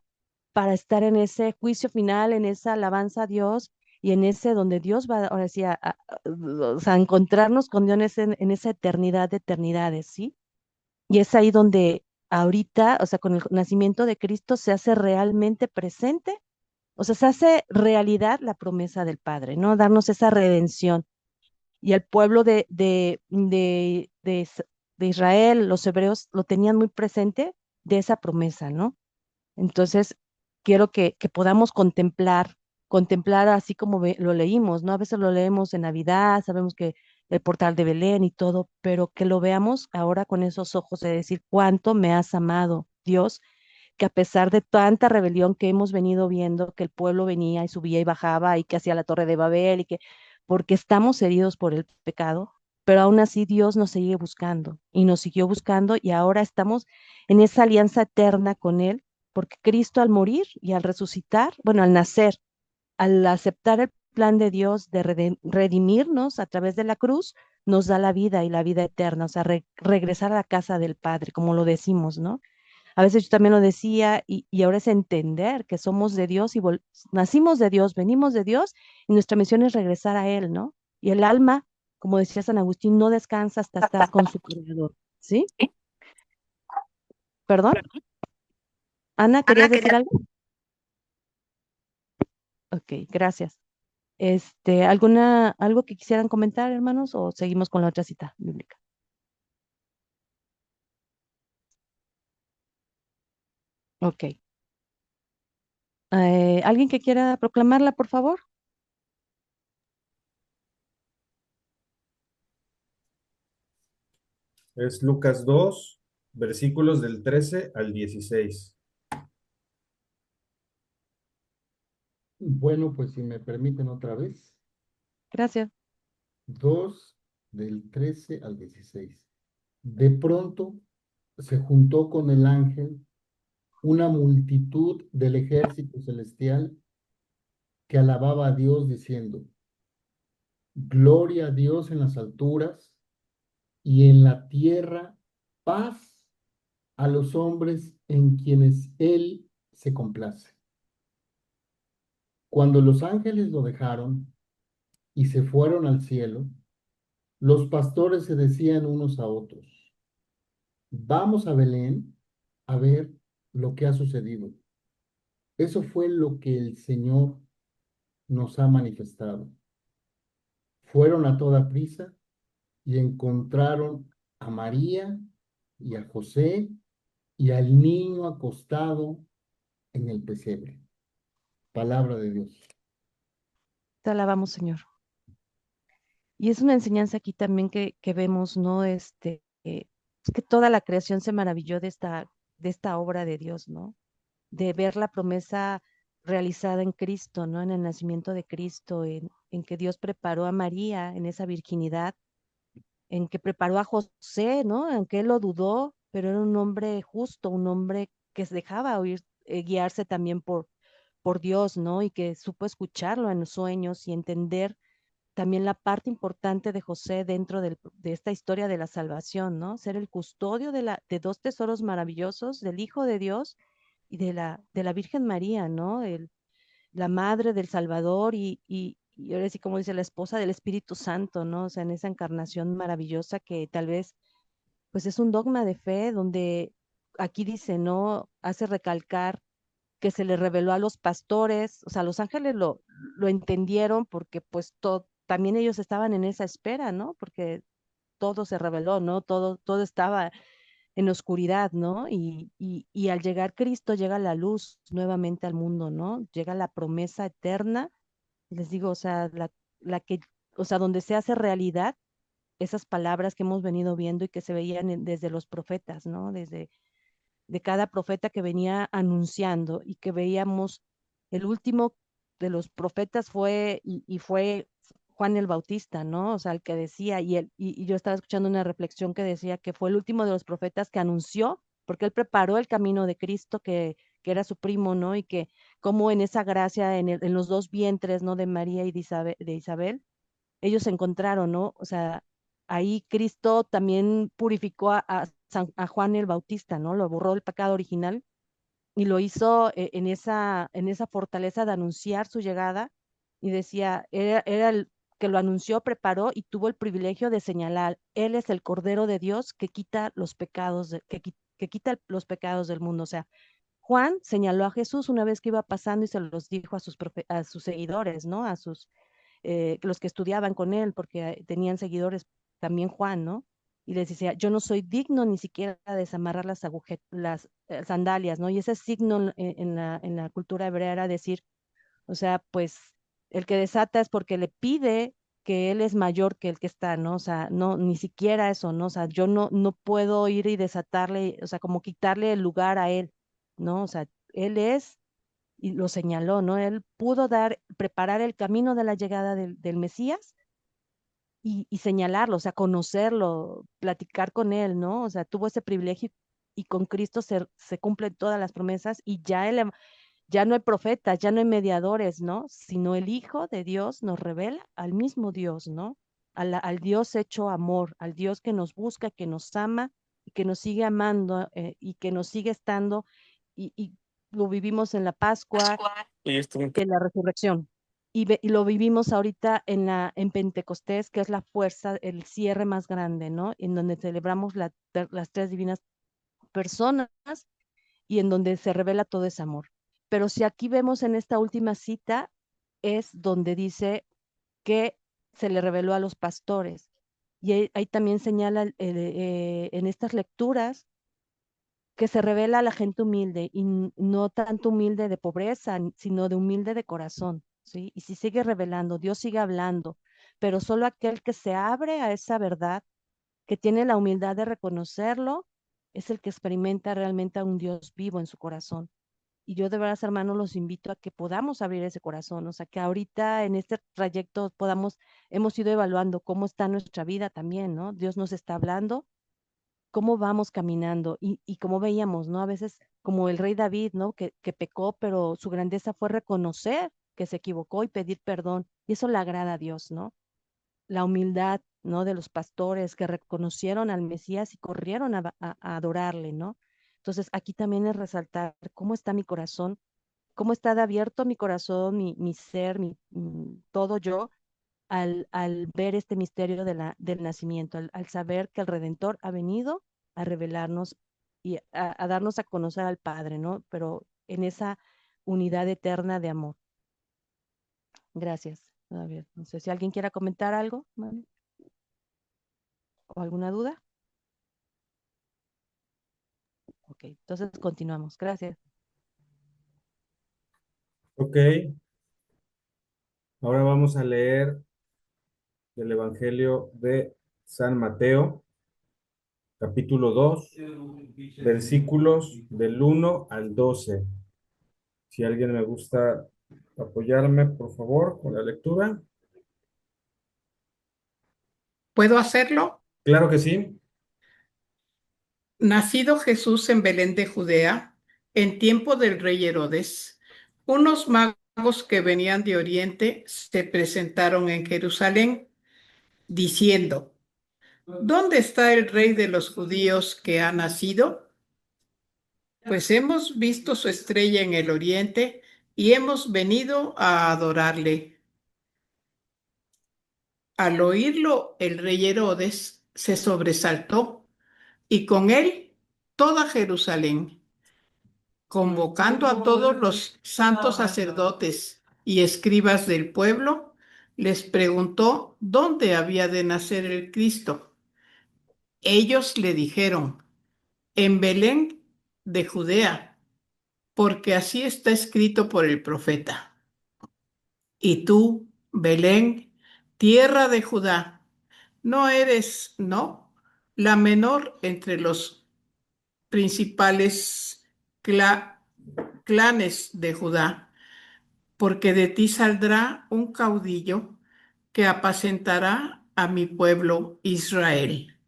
para estar en ese juicio final, en esa alabanza a Dios y en ese donde Dios va, ahora sí, o sea, a encontrarnos con Dios en esa eternidad de eternidades, ¿sí? Y es ahí donde ahorita, o sea, con el nacimiento de Cristo se hace realmente presente, o sea, se hace realidad la promesa del Padre, ¿no? Darnos esa redención. Y el pueblo de, Is- de Israel, los hebreos lo tenían muy presente de esa promesa, ¿no? Entonces, quiero que podamos contemplar así como lo leímos, ¿no? A veces lo leemos en Navidad, sabemos que el portal de Belén y todo, pero que lo veamos ahora con esos ojos de decir cuánto me has amado, Dios, que a pesar de tanta rebelión que hemos venido viendo, que el pueblo venía y subía y bajaba y que hacía la torre de Babel y que porque estamos heridos por el pecado, pero aún así Dios nos sigue buscando y nos siguió buscando y ahora estamos en esa alianza eterna con Él, porque Cristo al morir y al resucitar, bueno, al nacer, al aceptar el plan de Dios de redimirnos a través de la cruz, nos da la vida y la vida eterna, o sea, regresar a la casa del Padre, como lo decimos, ¿no? A veces yo también lo decía y ahora es entender que somos de Dios y nacimos de Dios, venimos de Dios y nuestra misión es regresar a Él, ¿no? Y el alma, como decía San Agustín, no descansa hasta estar con su Creador, ¿sí? ¿Perdón? Ana, ¿querías decir algo? Ok, gracias. ¿Algo que quisieran comentar, hermanos, o seguimos con la otra cita bíblica? Ok. ¿Alguien que quiera proclamarla, por favor? Es Lucas 2, versículos del 13 al 16. Bueno, pues si me permiten otra vez, Gracias. 2 del 13 al 16. De pronto se juntó con el ángel una multitud del ejército celestial que alababa a Dios diciendo, Gloria a Dios en las alturas y en la tierra paz a los hombres en quienes Él se complace. Cuando los ángeles lo dejaron y se fueron al cielo, los pastores se decían unos a otros, vamos a Belén a ver lo que ha sucedido. Eso fue lo que el Señor nos ha manifestado. Fueron a toda prisa y encontraron a María y a José y al niño acostado en el pesebre. Palabra de Dios. Te alabamos, Señor. Y es una enseñanza aquí también que vemos, ¿no? Es que toda la creación se maravilló de esta obra de Dios, ¿no? De ver la promesa realizada en Cristo, ¿no? En el nacimiento de Cristo, en que Dios preparó a María en esa virginidad, en que preparó a José, ¿no? Aunque él lo dudó, pero era un hombre justo, un hombre que se dejaba guiarse también por Dios, ¿no? Y que supo escucharlo en los sueños y entender también la parte importante de José dentro de esta historia de la salvación, ¿no? Ser el custodio de dos tesoros maravillosos, del Hijo de Dios y de la Virgen María, ¿no? La madre del Salvador y ahora sí, como dice, la esposa del Espíritu Santo, ¿no? O sea, en esa encarnación maravillosa que tal vez, pues es un dogma de fe donde aquí dice, ¿no? Hace recalcar que se le reveló a los pastores, o sea, los ángeles lo entendieron porque pues también ellos estaban en esa espera, ¿no? Porque todo se reveló, ¿no? Todo estaba en oscuridad, ¿no? Y al llegar Cristo llega la luz nuevamente al mundo, ¿no? Llega la promesa eterna, les digo, o sea, la que, o sea, donde se hace realidad esas palabras que hemos venido viendo y que se veían desde los profetas, ¿no? Desde de cada profeta que venía anunciando y que veíamos, el último de los profetas fue Juan el Bautista, ¿no? O sea, el que decía, y yo estaba escuchando una reflexión que decía que fue el último de los profetas que anunció, porque él preparó el camino de Cristo, que era su primo, ¿no? Y que como en esa gracia, en los dos vientres, ¿no? De María y de Isabel, ellos se encontraron, ¿no? O sea, ahí Cristo también purificó a Juan el Bautista, ¿no? Lo borró del pecado original y lo hizo en esa fortaleza de anunciar su llegada y decía, era el que lo anunció, preparó y tuvo el privilegio de señalar, Él es el Cordero de Dios que quita los pecados, que quita los pecados del mundo. O sea, Juan señaló a Jesús una vez que iba pasando y se los dijo a sus seguidores, ¿no? Los que estudiaban con él, porque tenían seguidores también Juan, ¿no? y les decía, yo no soy digno ni siquiera de desamarrar las sandalias, ¿no? Y ese signo en la cultura hebrea era decir, o sea, pues el que desata es porque le pide que él es mayor que el que está, ¿no? O sea, no, ni siquiera eso, ¿no? O sea, yo no puedo ir y desatarle, o sea, como quitarle el lugar a él, ¿no? O sea, él es, y lo señaló, ¿no? Él pudo preparar el camino de la llegada del Mesías y señalarlo, o sea, conocerlo, platicar con él, ¿no? O sea, tuvo ese privilegio y con Cristo se cumplen todas las promesas y ya no hay profetas, ya no hay mediadores, ¿no? Sino el Hijo de Dios nos revela al mismo Dios, ¿no? Al Dios hecho amor, al Dios que nos busca, que nos ama y que nos sigue amando y que nos sigue estando y lo vivimos en la Pascua, Y esto en la resurrección. Y lo vivimos ahorita en Pentecostés, que es la fuerza, el cierre más grande, ¿no? En donde celebramos las tres divinas personas y en donde se revela todo ese amor. Pero si aquí vemos en esta última cita, es donde dice que se le reveló a los pastores. Y ahí también señala en estas lecturas que se revela a la gente humilde y no tanto humilde de pobreza, sino de humilde de corazón, ¿sí? Y si sigue revelando, Dios sigue hablando, pero solo aquel que se abre a esa verdad, que tiene la humildad de reconocerlo, es el que experimenta realmente a un Dios vivo en su corazón. Y yo de verdad, hermanos, los invito a que podamos abrir ese corazón, o sea, que ahorita en este trayecto hemos ido evaluando cómo está nuestra vida también, ¿no? Dios nos está hablando, cómo vamos caminando y como veíamos, ¿no? A veces como el rey David, ¿no? Que pecó, pero su grandeza fue reconocer que se equivocó y pedir perdón. Y eso le agrada a Dios, ¿no? La humildad, ¿no? De los pastores que reconocieron al Mesías y corrieron a adorarle, ¿no? Entonces aquí también es resaltar cómo está mi corazón, cómo está de abierto mi corazón, mi ser, todo yo, al ver este misterio del nacimiento, al saber que el Redentor ha venido a revelarnos y a darnos a conocer al Padre, ¿no? Pero en esa unidad eterna de amor. Gracias. A ver, no sé si alguien quiera comentar algo, ¿vale? ¿O alguna duda? Ok, entonces continuamos. Gracias. Ok, ahora vamos a leer el Evangelio de San Mateo, capítulo 2, versículos del 1 al 12. Si alguien me gusta apoyarme, por favor, con la lectura. ¿Puedo hacerlo? Claro que sí. Nacido Jesús en Belén de Judea, en tiempo del rey Herodes, unos magos que venían de Oriente se presentaron en Jerusalén, diciendo, ¿dónde está el rey de los judíos que ha nacido? Pues hemos visto su estrella en el Oriente y hemos venido a adorarle. Al oírlo, el rey Herodes se sobresaltó y con él toda Jerusalén. Convocando a todos los santos sacerdotes y escribas del pueblo, les preguntó dónde había de nacer el Cristo. Ellos le dijeron, en Belén de Judea, porque así está escrito por el profeta. Y tú, Belén, tierra de Judá, no eres, no, la menor entre los principales clanes de Judá, porque de ti saldrá un caudillo que apacentará a mi pueblo Israel.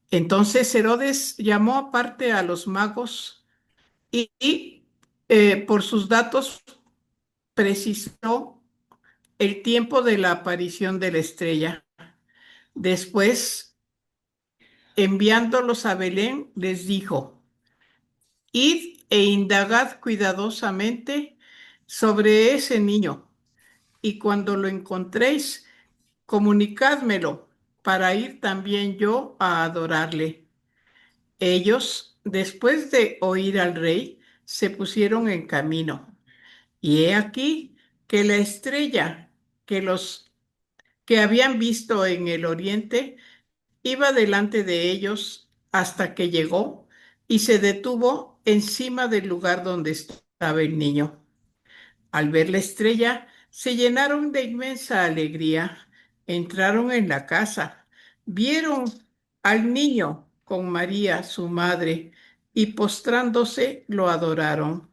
Entonces Herodes llamó aparte a los magos y por sus datos precisó el tiempo de la aparición de la estrella. Después, enviándolos a Belén, les dijo, id e indagad cuidadosamente sobre ese niño, y cuando lo encontréis, comunicádmelo para ir también yo a adorarle. Ellos, después de oír al rey, se pusieron en camino. Y he aquí que la estrella que los que habían visto en el oriente iba delante de ellos hasta que llegó y se detuvo encima del lugar donde estaba el niño. Al ver la estrella, se llenaron de inmensa alegría. Entraron en la casa, vieron al niño con María, su madre, y postrándose lo adoraron.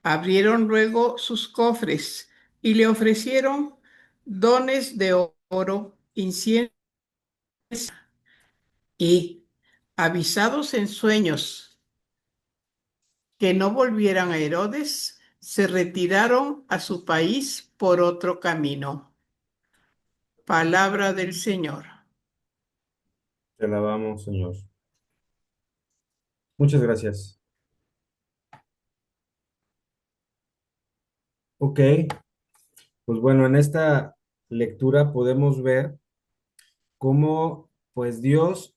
Abrieron luego sus cofres y le ofrecieron dones de oro, incienso y, avisados en sueños que no volvieran a Herodes, se retiraron a su país por otro camino. Palabra del Señor. Te alabamos, Señor. Muchas gracias. Ok, pues bueno, en esta lectura podemos ver cómo, pues Dios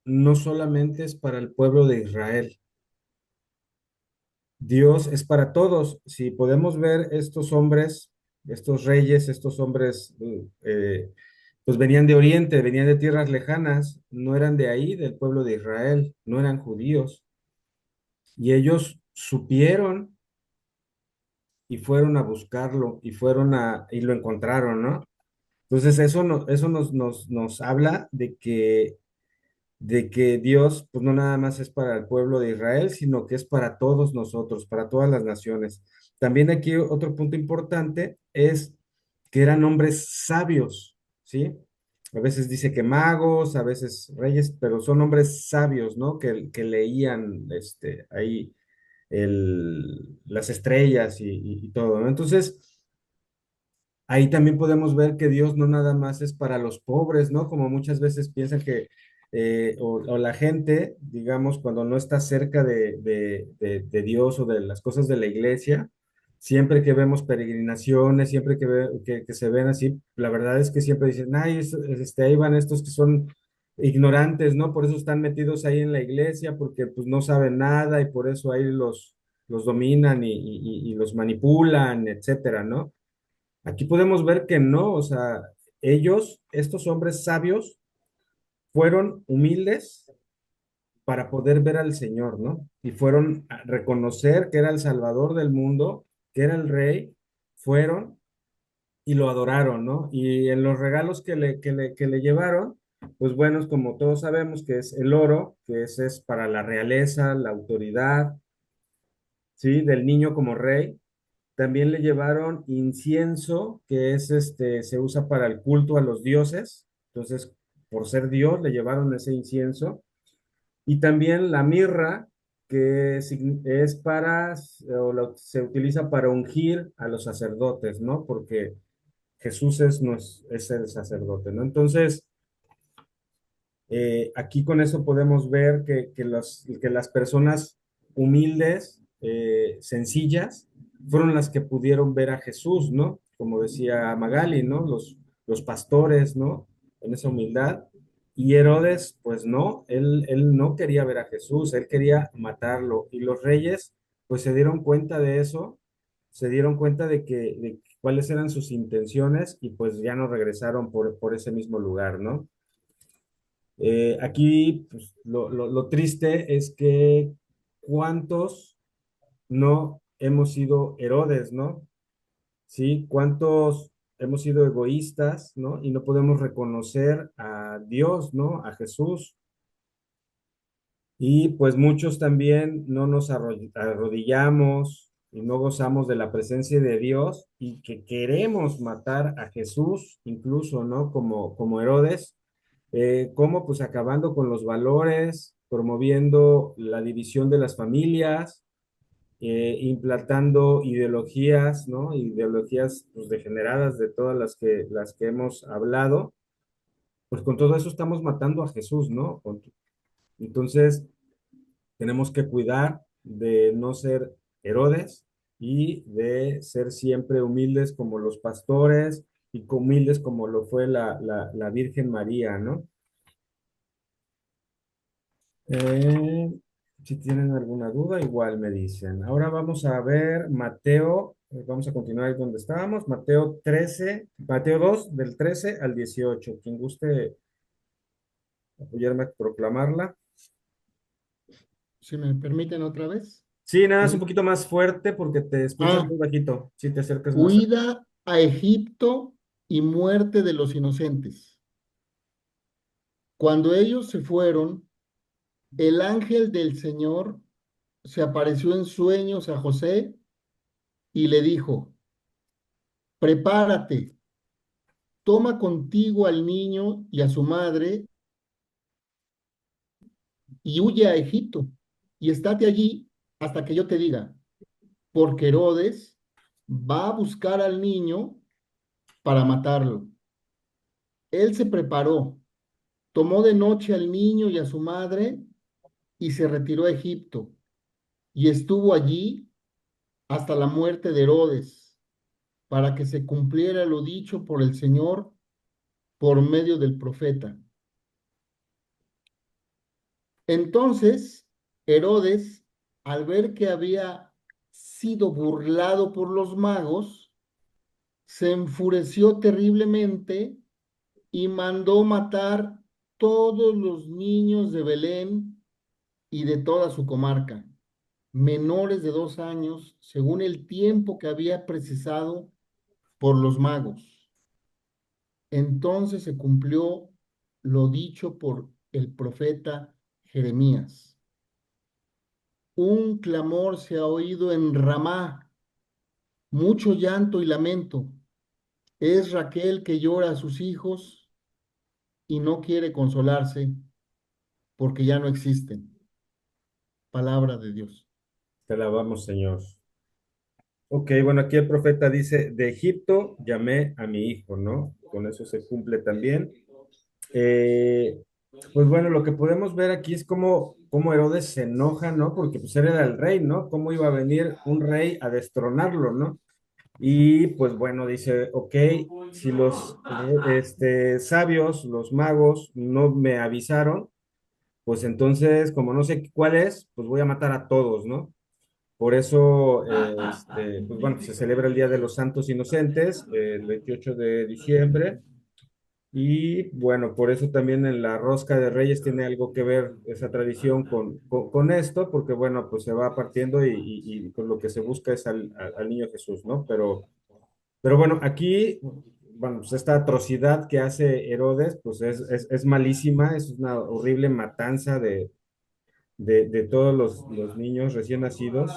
no solamente es para el pueblo de Israel, Dios es para todos. Si podemos ver estos hombres, estos reyes, estos hombres, pues venían de Oriente, venían de tierras lejanas, no eran de ahí, del pueblo de Israel, no eran judíos. Y ellos supieron y fueron a buscarlo y lo encontraron, ¿no? Entonces eso, eso nos habla de que Dios, pues no nada más es para el pueblo de Israel, sino que es para todos nosotros, para todas las naciones. También aquí otro punto importante es que eran hombres sabios, ¿sí? A veces dice que magos, a veces reyes, pero son hombres sabios, ¿no? Que leían ahí las estrellas y todo, ¿no? Entonces, ahí también podemos ver que Dios no nada más es para los pobres, ¿no? Como muchas veces piensan que, o la gente, digamos, cuando no está cerca de Dios o de las cosas de la iglesia, siempre que vemos peregrinaciones, siempre que se ven así, la verdad es que siempre dicen, ay, ahí van estos que son ignorantes, ¿no? Por eso están metidos ahí en la iglesia, porque pues no saben nada y por eso ahí los dominan y los manipulan, etcétera, ¿no? Aquí podemos ver que no, o sea, ellos, estos hombres sabios, fueron humildes para poder ver al Señor, ¿no? Y fueron a reconocer que era el Salvador del mundo, que era el Rey, fueron y lo adoraron, ¿no? Y en los regalos que le llevaron, pues bueno, como todos sabemos que es el oro, que es para la realeza, la autoridad, ¿sí? Del niño como rey. También le llevaron incienso, que es se usa para el culto a los dioses. Entonces, por ser Dios, le llevaron ese incienso. Y también la mirra, que es para, se utiliza para ungir a los sacerdotes, ¿no? Porque Jesús es el sacerdote, ¿no? Entonces, aquí con eso podemos ver que las personas humildes, sencillas, fueron las que pudieron ver a Jesús, ¿no? Como decía Magali, ¿no? Los pastores, ¿no? En esa humildad. Y Herodes, pues no, él no quería ver a Jesús, él quería matarlo. Y los reyes, pues se dieron cuenta de eso, se dieron cuenta de cuáles eran sus intenciones y pues ya no regresaron por ese mismo lugar, ¿no? Aquí pues, lo triste es que cuántos no hemos sido Herodes, ¿no? ¿Sí? ¿Cuántos hemos sido egoístas, ¿no? Y no podemos reconocer a Dios, ¿no? A Jesús. Y pues muchos también no nos arrodillamos y no gozamos de la presencia de Dios y que queremos matar a Jesús, incluso, ¿no? Como Herodes, como pues acabando con los valores, promoviendo la división de las familias, implantando ideologías, ¿no? Ideologías pues, degeneradas de todas las que hemos hablado, pues con todo eso estamos matando a Jesús, ¿no? Entonces, tenemos que cuidar de no ser Herodes y de ser siempre humildes como los pastores y humildes como lo fue la Virgen María, ¿no? Eh, si tienen alguna duda, igual me dicen. Ahora vamos a ver Mateo, vamos a continuar ahí donde estábamos, Mateo 13, Mateo 2, del 13 al 18. Quien guste apoyarme a proclamarla. Si me permiten otra vez. Sí, nada, es un Hui- poquito más fuerte porque te escuchas Ah, muy bajito. Si te acercas más. huida a Egipto y muerte de los inocentes. Cuando ellos se fueron, el ángel del Señor se apareció en sueños a José y le dijo, prepárate, toma contigo al niño y a su madre y huye a Egipto y estate allí hasta que yo te diga, porque Herodes va a buscar al niño para matarlo. Él se preparó, tomó de noche al niño y a su madre y se retiró a Egipto y estuvo allí hasta la muerte de Herodes, para que se cumpliera lo dicho por el Señor por medio del profeta. Entonces, Herodes, al ver que había sido burlado por los magos, se enfureció terriblemente y mandó matar todos los niños de Belén y de toda su comarca, menores de 2 años, según el tiempo que había precisado por los magos. Entonces se cumplió lo dicho por el profeta Jeremías. Un clamor se ha oído en Ramá, mucho llanto y lamento. Es Raquel que llora a sus hijos y no quiere consolarse porque ya no existen. Palabra de Dios. Te alabamos, Señor. Ok, bueno, aquí el profeta dice, de Egipto llamé a mi hijo, ¿no? Con eso se cumple también. Eh, pues bueno, lo que podemos ver aquí es cómo Herodes se enoja, ¿no? Porque pues él era el rey, ¿no? ¿Cómo iba a venir un rey a destronarlo, ¿no? Y pues bueno, dice, ok, si los sabios, los magos, no me avisaron, pues entonces, como no sé cuál es, pues voy a matar a todos, ¿no? Por eso, pues bueno, se celebra el Día de los Santos Inocentes, el 28 de diciembre, y bueno, por eso también en la Rosca de Reyes tiene algo que ver esa tradición con esto, porque bueno, pues se va partiendo y pues lo que se busca es al niño Jesús, ¿no? Pero bueno, aquí, bueno, pues esta atrocidad que hace Herodes, pues es malísima, es una horrible matanza de todos los niños recién nacidos.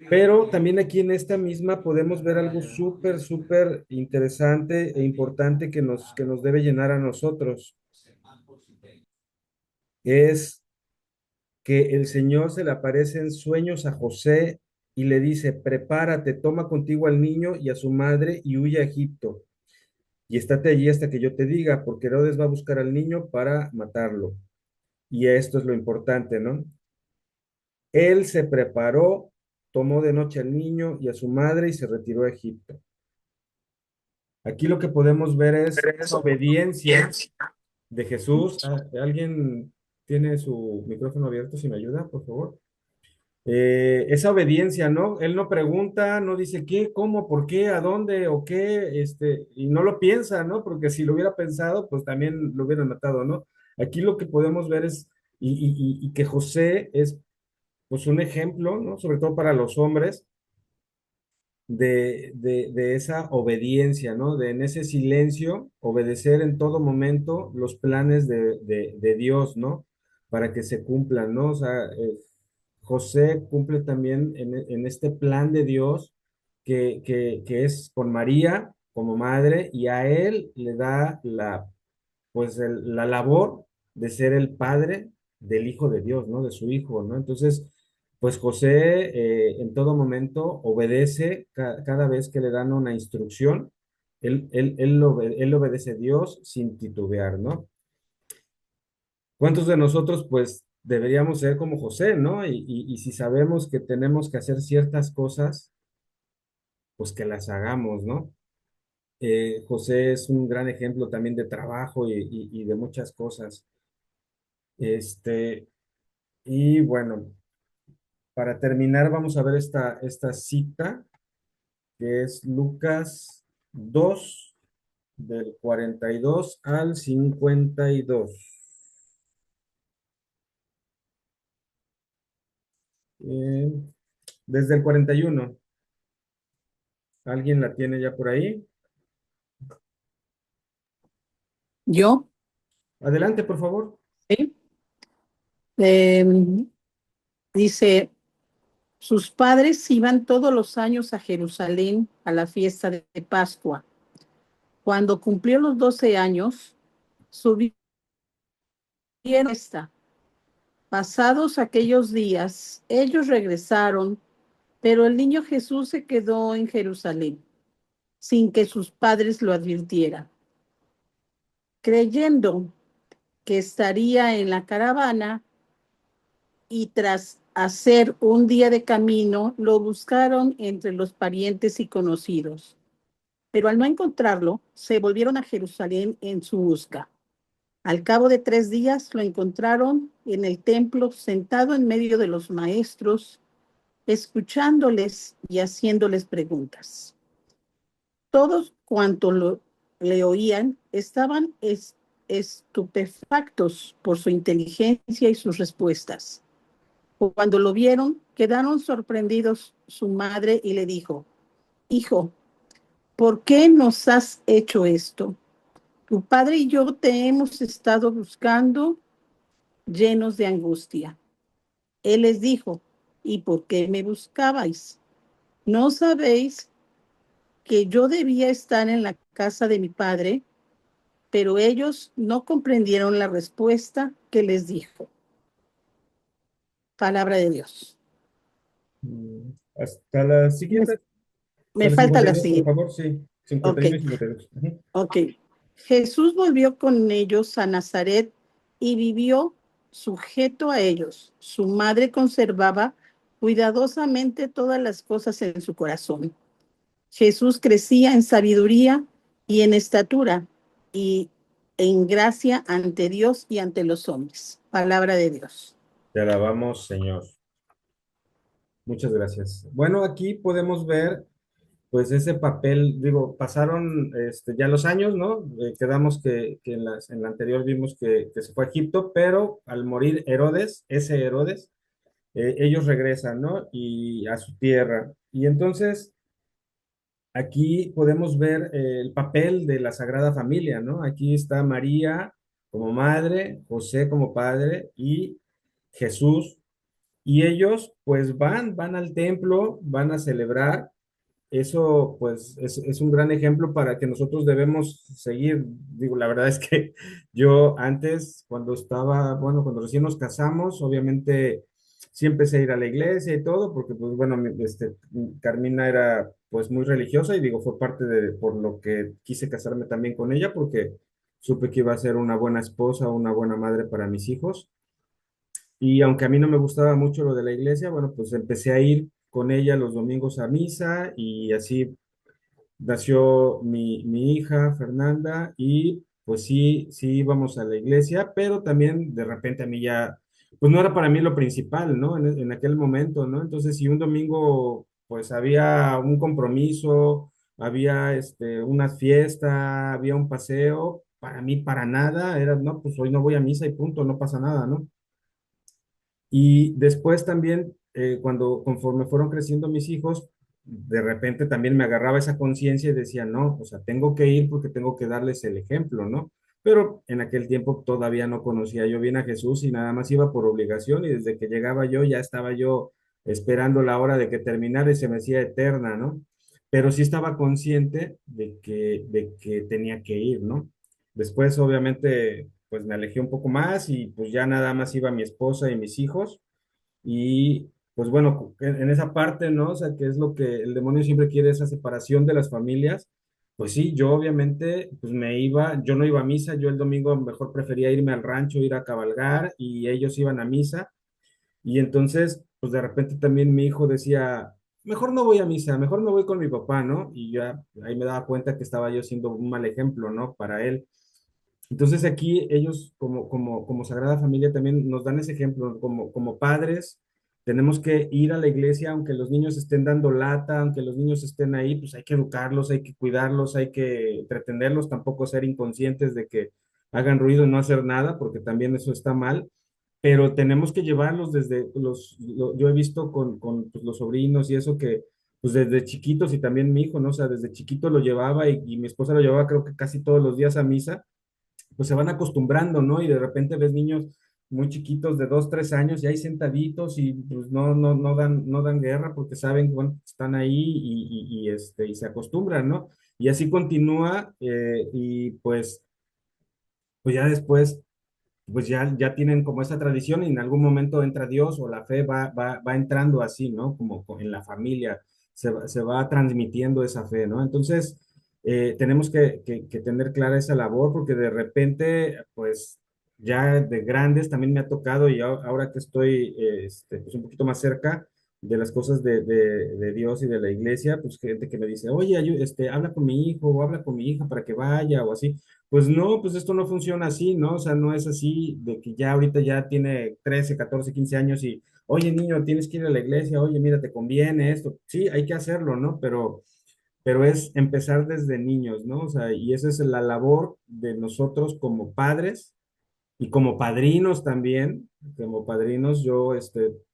Pero también aquí en esta misma podemos ver algo súper, súper interesante e importante que nos debe llenar a nosotros. Es que el Señor se le aparece en sueños a José y le dice, prepárate, toma contigo al niño y a su madre y huye a Egipto. Y estate allí hasta que yo te diga, porque Herodes va a buscar al niño para matarlo. Y esto es lo importante, ¿no? Él se preparó, tomó de noche al niño y a su madre y se retiró a Egipto. Aquí lo que podemos ver es esa obediencia de Jesús. ¿Alguien tiene su micrófono abierto? Si me ayuda, por favor. Esa obediencia, ¿no? Él no pregunta, no dice qué, cómo, por qué, a dónde o qué, y no lo piensa, ¿no? Porque si lo hubiera pensado, pues también lo hubieran matado, ¿no? Aquí lo que podemos ver es, y que José es, pues, un ejemplo, ¿no? Sobre todo para los hombres de esa obediencia, ¿no? De en ese silencio, obedecer en todo momento los planes de Dios, ¿no? Para que se cumplan, ¿no? O sea, José cumple también en este plan de Dios que es con María como madre y a él le da la labor de ser el padre del Hijo de Dios, ¿no? De su Hijo, ¿no? Entonces, pues José en todo momento obedece cada vez que le dan una instrucción, él obedece a Dios sin titubear, ¿no? ¿Cuántos de nosotros, pues, deberíamos ser como José, ¿no? Y si sabemos que tenemos que hacer ciertas cosas, pues que las hagamos, ¿no? José es un gran ejemplo también de trabajo y de muchas cosas. Este, y bueno, para terminar, vamos a ver esta cita, que es Lucas 2 del 42 al 52. Eh, desde el 41. ¿Alguien la tiene ya por ahí? Yo, Adelante, por favor. ¿sí? Em, Dice, sus padres iban todos los años a Jerusalén a la fiesta de Pascua. Cuando cumplió los 12 años, subieron esta. Pasados aquellos días, ellos regresaron, pero el niño Jesús se quedó en Jerusalén, sin que sus padres lo advirtieran. Creyendo que estaría en la caravana y tras hacer un día de camino, lo buscaron entre los parientes y conocidos. Pero al no encontrarlo, se volvieron a Jerusalén en su busca. Al cabo de 3 días lo encontraron en el templo, sentado en medio de los maestros, escuchándoles y haciéndoles preguntas. Todos cuantos le oían estaban estupefactos por su inteligencia y sus respuestas. Cuando lo vieron, quedaron sorprendidos su madre y le dijo, hijo, ¿por qué nos has hecho esto? Tu padre y yo te hemos estado buscando llenos de angustia. Él les dijo, ¿y por qué me buscabais? ¿No sabéis que yo debía estar en la casa de mi padre? Pero ellos no comprendieron la respuesta que les dijo. Palabra de Dios. Hasta la Me, siguiente. Hasta me la falta la 52, por siguiente. favor. Sí, Ok, 51 y 52. Ujú. ok. Jesús volvió con ellos a Nazaret y vivió sujeto a ellos. Su madre conservaba cuidadosamente todas las cosas en su corazón. Jesús crecía en sabiduría y en estatura y en gracia ante Dios y ante los hombres. Palabra de Dios. Te alabamos, Señor. Muchas gracias. Bueno, aquí podemos ver, pues, ese papel, digo, pasaron ya los años, ¿no? Quedamos que en la anterior vimos que se fue a Egipto, pero al morir Herodes, ese Herodes, ellos regresan, ¿no? Y a su tierra. Y entonces aquí podemos ver el papel de la Sagrada Familia, ¿no? Aquí está María como madre, José como padre y Jesús. Y ellos pues van al templo, van a celebrar. Eso pues es un gran ejemplo para que nosotros debemos seguir. Digo, la verdad es que yo antes, cuando estaba, bueno, cuando recién nos casamos, obviamente sí empecé a ir a la iglesia y todo, porque pues bueno, Carmina era pues muy religiosa y digo, fue parte de por lo que quise casarme también con ella, porque supe que iba a ser una buena esposa, una buena madre para mis hijos. Y aunque a mí no me gustaba mucho lo de la iglesia, bueno, pues empecé a ir con ella los domingos a misa y así nació mi hija Fernanda y pues sí, sí íbamos a la iglesia, pero también de repente a mí ya, pues no era para mí lo principal, ¿no? En aquel momento, ¿no? Entonces si un domingo pues había un compromiso, había una fiesta, había un paseo, para mí para nada, era, no, pues hoy no voy a misa y punto, no pasa nada, ¿no? Y después también, conforme fueron creciendo mis hijos, de repente también me agarraba esa conciencia y decía, no, o sea, tengo que ir porque tengo que darles el ejemplo, ¿no? Pero en aquel tiempo todavía no conocía yo bien a Jesús y nada más iba por obligación y desde que llegaba yo ya estaba yo esperando la hora de que terminara y se me hacía eterna, ¿no? Pero sí estaba consciente de que tenía que ir, ¿no? Después, obviamente, pues me alejé un poco más y pues ya nada más iba mi esposa y mis hijos. Y pues bueno, en esa parte, ¿no? O sea, que es lo que el demonio siempre quiere, esa separación de las familias. Pues sí, yo obviamente, pues me iba, yo no iba a misa, yo el domingo mejor prefería irme al rancho, ir a cabalgar y ellos iban a misa. Y entonces, pues de repente también mi hijo decía, mejor no voy a misa, mejor me voy con mi papá, ¿no? Y ya ahí me daba cuenta que estaba yo siendo un mal ejemplo, ¿no? Para él. Entonces aquí ellos como Sagrada Familia también nos dan ese ejemplo, como padres, tenemos que ir a la iglesia aunque los niños estén dando lata, aunque los niños estén ahí, pues hay que educarlos, hay que cuidarlos, hay que entretenerlos, tampoco ser inconscientes de que hagan ruido y no hacer nada, porque también eso está mal. pero tenemos que llevarlos desde yo he visto pues, los sobrinos y eso que, pues desde chiquitos y también mi hijo, ¿no? O sea, desde chiquito lo llevaba y mi esposa lo llevaba creo que casi todos los días a misa, pues se van acostumbrando, ¿no? Y de repente ves niños muy chiquitos de 2, 3 años y ahí sentaditos y pues no dan guerra porque saben que bueno, están ahí y se acostumbran, ¿no? Y así continúa y pues ya después pues ya tienen como esa tradición y en algún momento entra Dios o la fe va entrando así, ¿no? Como en la familia se va transmitiendo esa fe, ¿no? Entonces, tenemos que tener clara esa labor porque de repente, pues ya de grandes también me ha tocado y ahora que estoy pues un poquito más cerca de las cosas de Dios y de la iglesia, pues gente que me dice, oye, habla con mi hijo o habla con mi hija para que vaya o así. Pues no, pues esto no funciona así, ¿no? O sea, no es así de que ya ahorita ya tiene 13, 14, 15 años y, oye, niño, tienes que ir a la iglesia, oye, mira, te conviene esto. Sí, hay que hacerlo, ¿no? Pero es empezar desde niños, ¿no? O sea, y esa es la labor de nosotros como padres y como padrinos también. Como padrinos,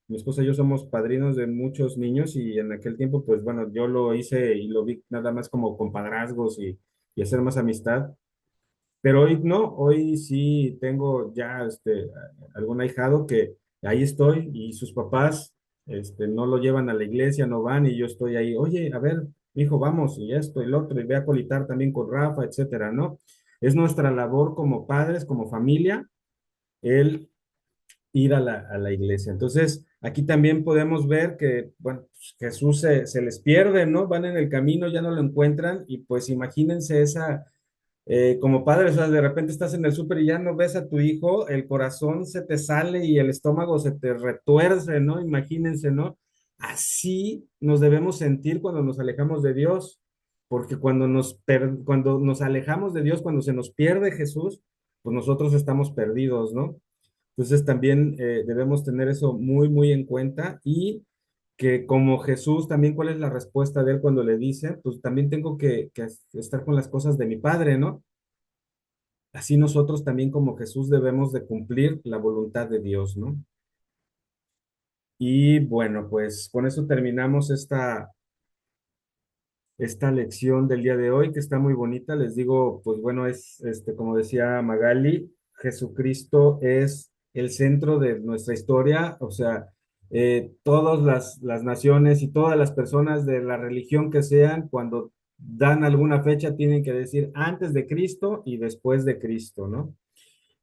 mi esposa y yo somos padrinos de muchos niños y en aquel tiempo, pues bueno, yo lo hice y lo vi nada más como compadrazgos y hacer más amistad. Pero hoy no, hoy sí tengo ya algún ahijado que ahí estoy y sus papás no lo llevan a la iglesia, no van y yo estoy ahí, oye, a ver, hijo, vamos, y esto y lo otro, y ve a colitar también con Rafa, etcétera, ¿no? Es nuestra labor como padres, como familia, el ir a la iglesia. Entonces, aquí también podemos ver que, bueno, pues, Jesús se les pierde, ¿no? Van en el camino, ya no lo encuentran y pues imagínense como padre, o sea, de repente estás en el súper y ya no ves a tu hijo, el corazón se te sale y el estómago se te retuerce, ¿no? Imagínense, ¿no? Así nos debemos sentir cuando nos alejamos de Dios, porque cuando nos alejamos de Dios, cuando se nos pierde Jesús, pues nosotros estamos perdidos, ¿no? Entonces también debemos tener eso muy, muy en cuenta y que como Jesús, también cuál es la respuesta de él cuando le dice, pues también tengo que estar con las cosas de mi Padre, ¿no? Así nosotros también como Jesús debemos de cumplir la voluntad de Dios, ¿no? Y bueno, pues con eso terminamos esta lección del día de hoy, que está muy bonita. Les digo, pues bueno, como decía Magali, Jesucristo es el centro de nuestra historia, o sea, todas las naciones y todas las personas de la religión que sean, cuando dan alguna fecha, tienen que decir antes de Cristo y después de Cristo, ¿no?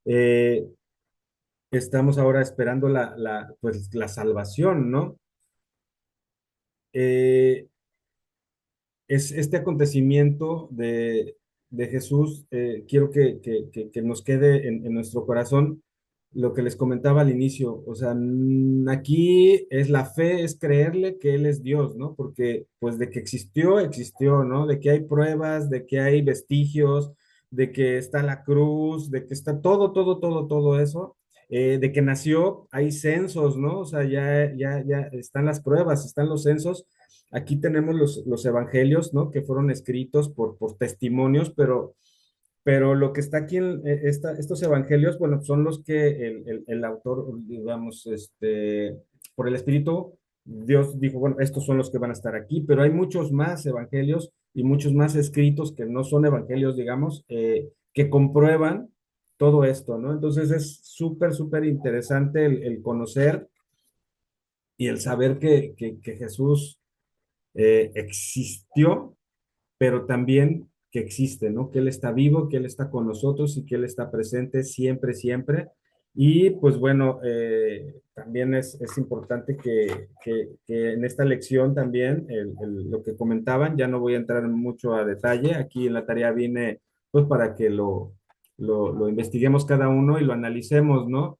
Eh, Estamos ahora esperando pues, la salvación, ¿no? Eh, es este acontecimiento de Jesús, quiero que nos quede en nuestro corazón lo que les comentaba al inicio. O sea, aquí es la fe, es creerle que Él es Dios, ¿no? Porque pues de que existió, existió, ¿no? De que hay pruebas, de que hay vestigios, de que está la cruz, de que está todo, todo, todo, todo eso. De que nació, hay censos, ¿no? O sea, ya están las pruebas, están los censos. Aquí tenemos los evangelios, ¿no? Que fueron escritos por testimonios, pero lo que está aquí en estos evangelios, bueno, son los que el autor, digamos, por el Espíritu, Dios dijo, bueno, estos son los que van a estar aquí, pero hay muchos más evangelios y muchos más escritos que no son evangelios, digamos, que comprueban todo esto, ¿no? Entonces es súper, súper interesante el conocer y el saber que Jesús existió, pero también que existe, ¿no? Que Él está vivo, que Él está con nosotros y que Él está presente siempre, siempre. Y pues bueno, también es importante que en esta lección también, lo que comentaban, ya no voy a entrar mucho a detalle, aquí en la tarea viene pues para que lo investiguemos cada uno y lo analicemos, ¿no?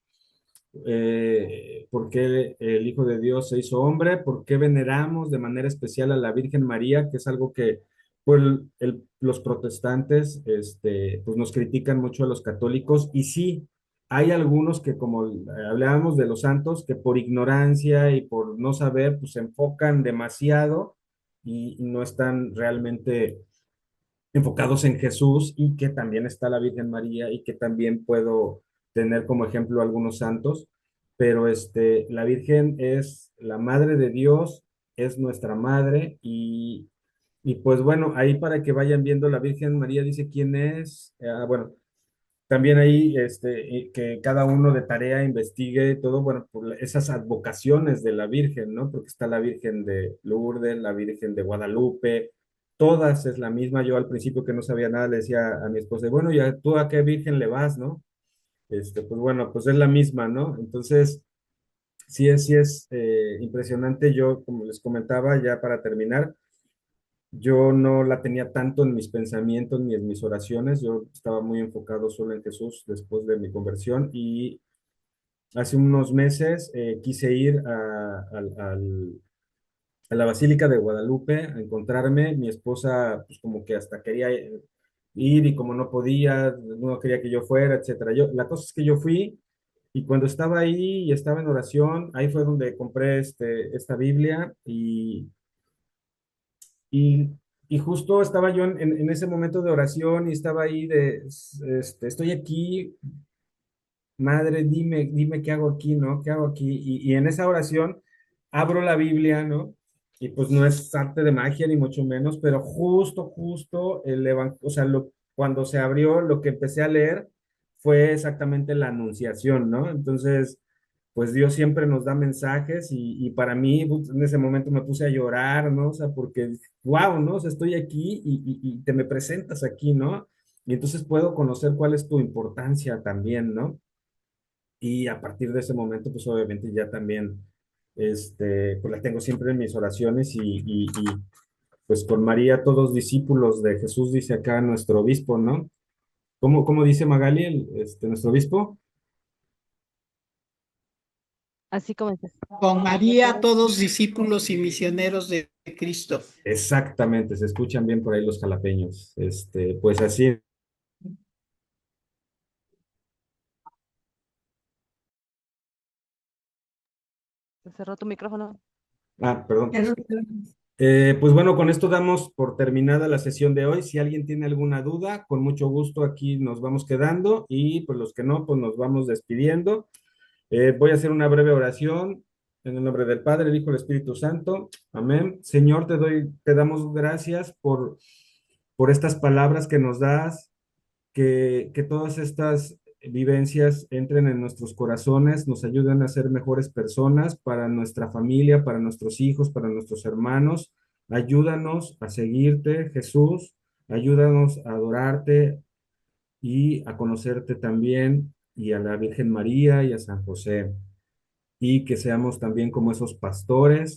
¿Por qué el Hijo de Dios se hizo hombre? ¿Por qué veneramos de manera especial a la Virgen María? Que es algo que pues, los protestantes pues nos critican mucho a los católicos. Y sí, hay algunos que, como hablábamos de los santos, que por ignorancia y por no saber, pues se enfocan demasiado y no están realmente enfocados en Jesús y que también está la Virgen María y que también puedo tener como ejemplo algunos santos. pero la Virgen es la Madre de Dios, es nuestra Madre y pues bueno, ahí para que vayan viendo, la Virgen María dice quién es. Bueno, también ahí que cada uno de tarea investigue todo, bueno, por esas advocaciones de la Virgen, ¿no? Porque está la Virgen de Lourdes, la Virgen de Guadalupe, todas es la misma. Yo al principio que no sabía nada le decía a mi esposa, bueno, ¿ya tú a qué Virgen le vas, no? Pues bueno, pues es la misma, ¿no? Entonces, sí es impresionante. Yo, como les comentaba, ya para terminar, yo no la tenía tanto en mis pensamientos ni en mis oraciones. Yo estaba muy enfocado solo en Jesús después de mi conversión y hace unos meses quise ir a la Basílica de Guadalupe a encontrarme. Mi esposa, pues como que hasta quería ir y como no podía, no quería que yo fuera, etcétera. La cosa es que yo fui y cuando estaba ahí y estaba en oración, ahí fue donde compré esta Biblia y, y justo estaba yo en ese momento de oración y estaba ahí estoy aquí, Madre, dime qué hago aquí, ¿no? ¿Qué hago aquí? Y en esa oración abro la Biblia, ¿no? Y pues no es arte de magia ni mucho menos, pero justo o sea, cuando se abrió, lo que empecé a leer fue exactamente la anunciación, ¿no? Entonces, pues Dios siempre nos da mensajes y para mí pues, en ese momento me puse a llorar, ¿no? O sea, porque, wow, ¿no? O sea, estoy aquí y te me presentas aquí, ¿no? Y entonces puedo conocer cuál es tu importancia también, ¿no? Y a partir de ese momento, pues obviamente ya también, pues la tengo siempre en mis oraciones pues con María, todos discípulos de Jesús, dice acá nuestro obispo, ¿no? ¿Cómo dice Magali, nuestro obispo? Así como dices. Con María, todos discípulos y misioneros de Cristo. Exactamente, se escuchan bien por ahí los jalapeños. Pues así. Se cerró tu micrófono. Perdón. Pues bueno, con esto damos por terminada la sesión de hoy. Si alguien tiene alguna duda, con mucho gusto aquí nos vamos quedando y pues los que no, pues nos vamos despidiendo. Voy a hacer una breve oración en el nombre del Padre, el Hijo y el Espíritu Santo. Amén. Señor, te damos gracias por estas palabras que nos das, que todas estas vivencias entren en nuestros corazones, nos ayuden a ser mejores personas para nuestra familia, para nuestros hijos, para nuestros hermanos. Ayúdanos a seguirte, Jesús. Ayúdanos a adorarte y a conocerte también y a la Virgen María y a San José. Y que seamos también como esos pastores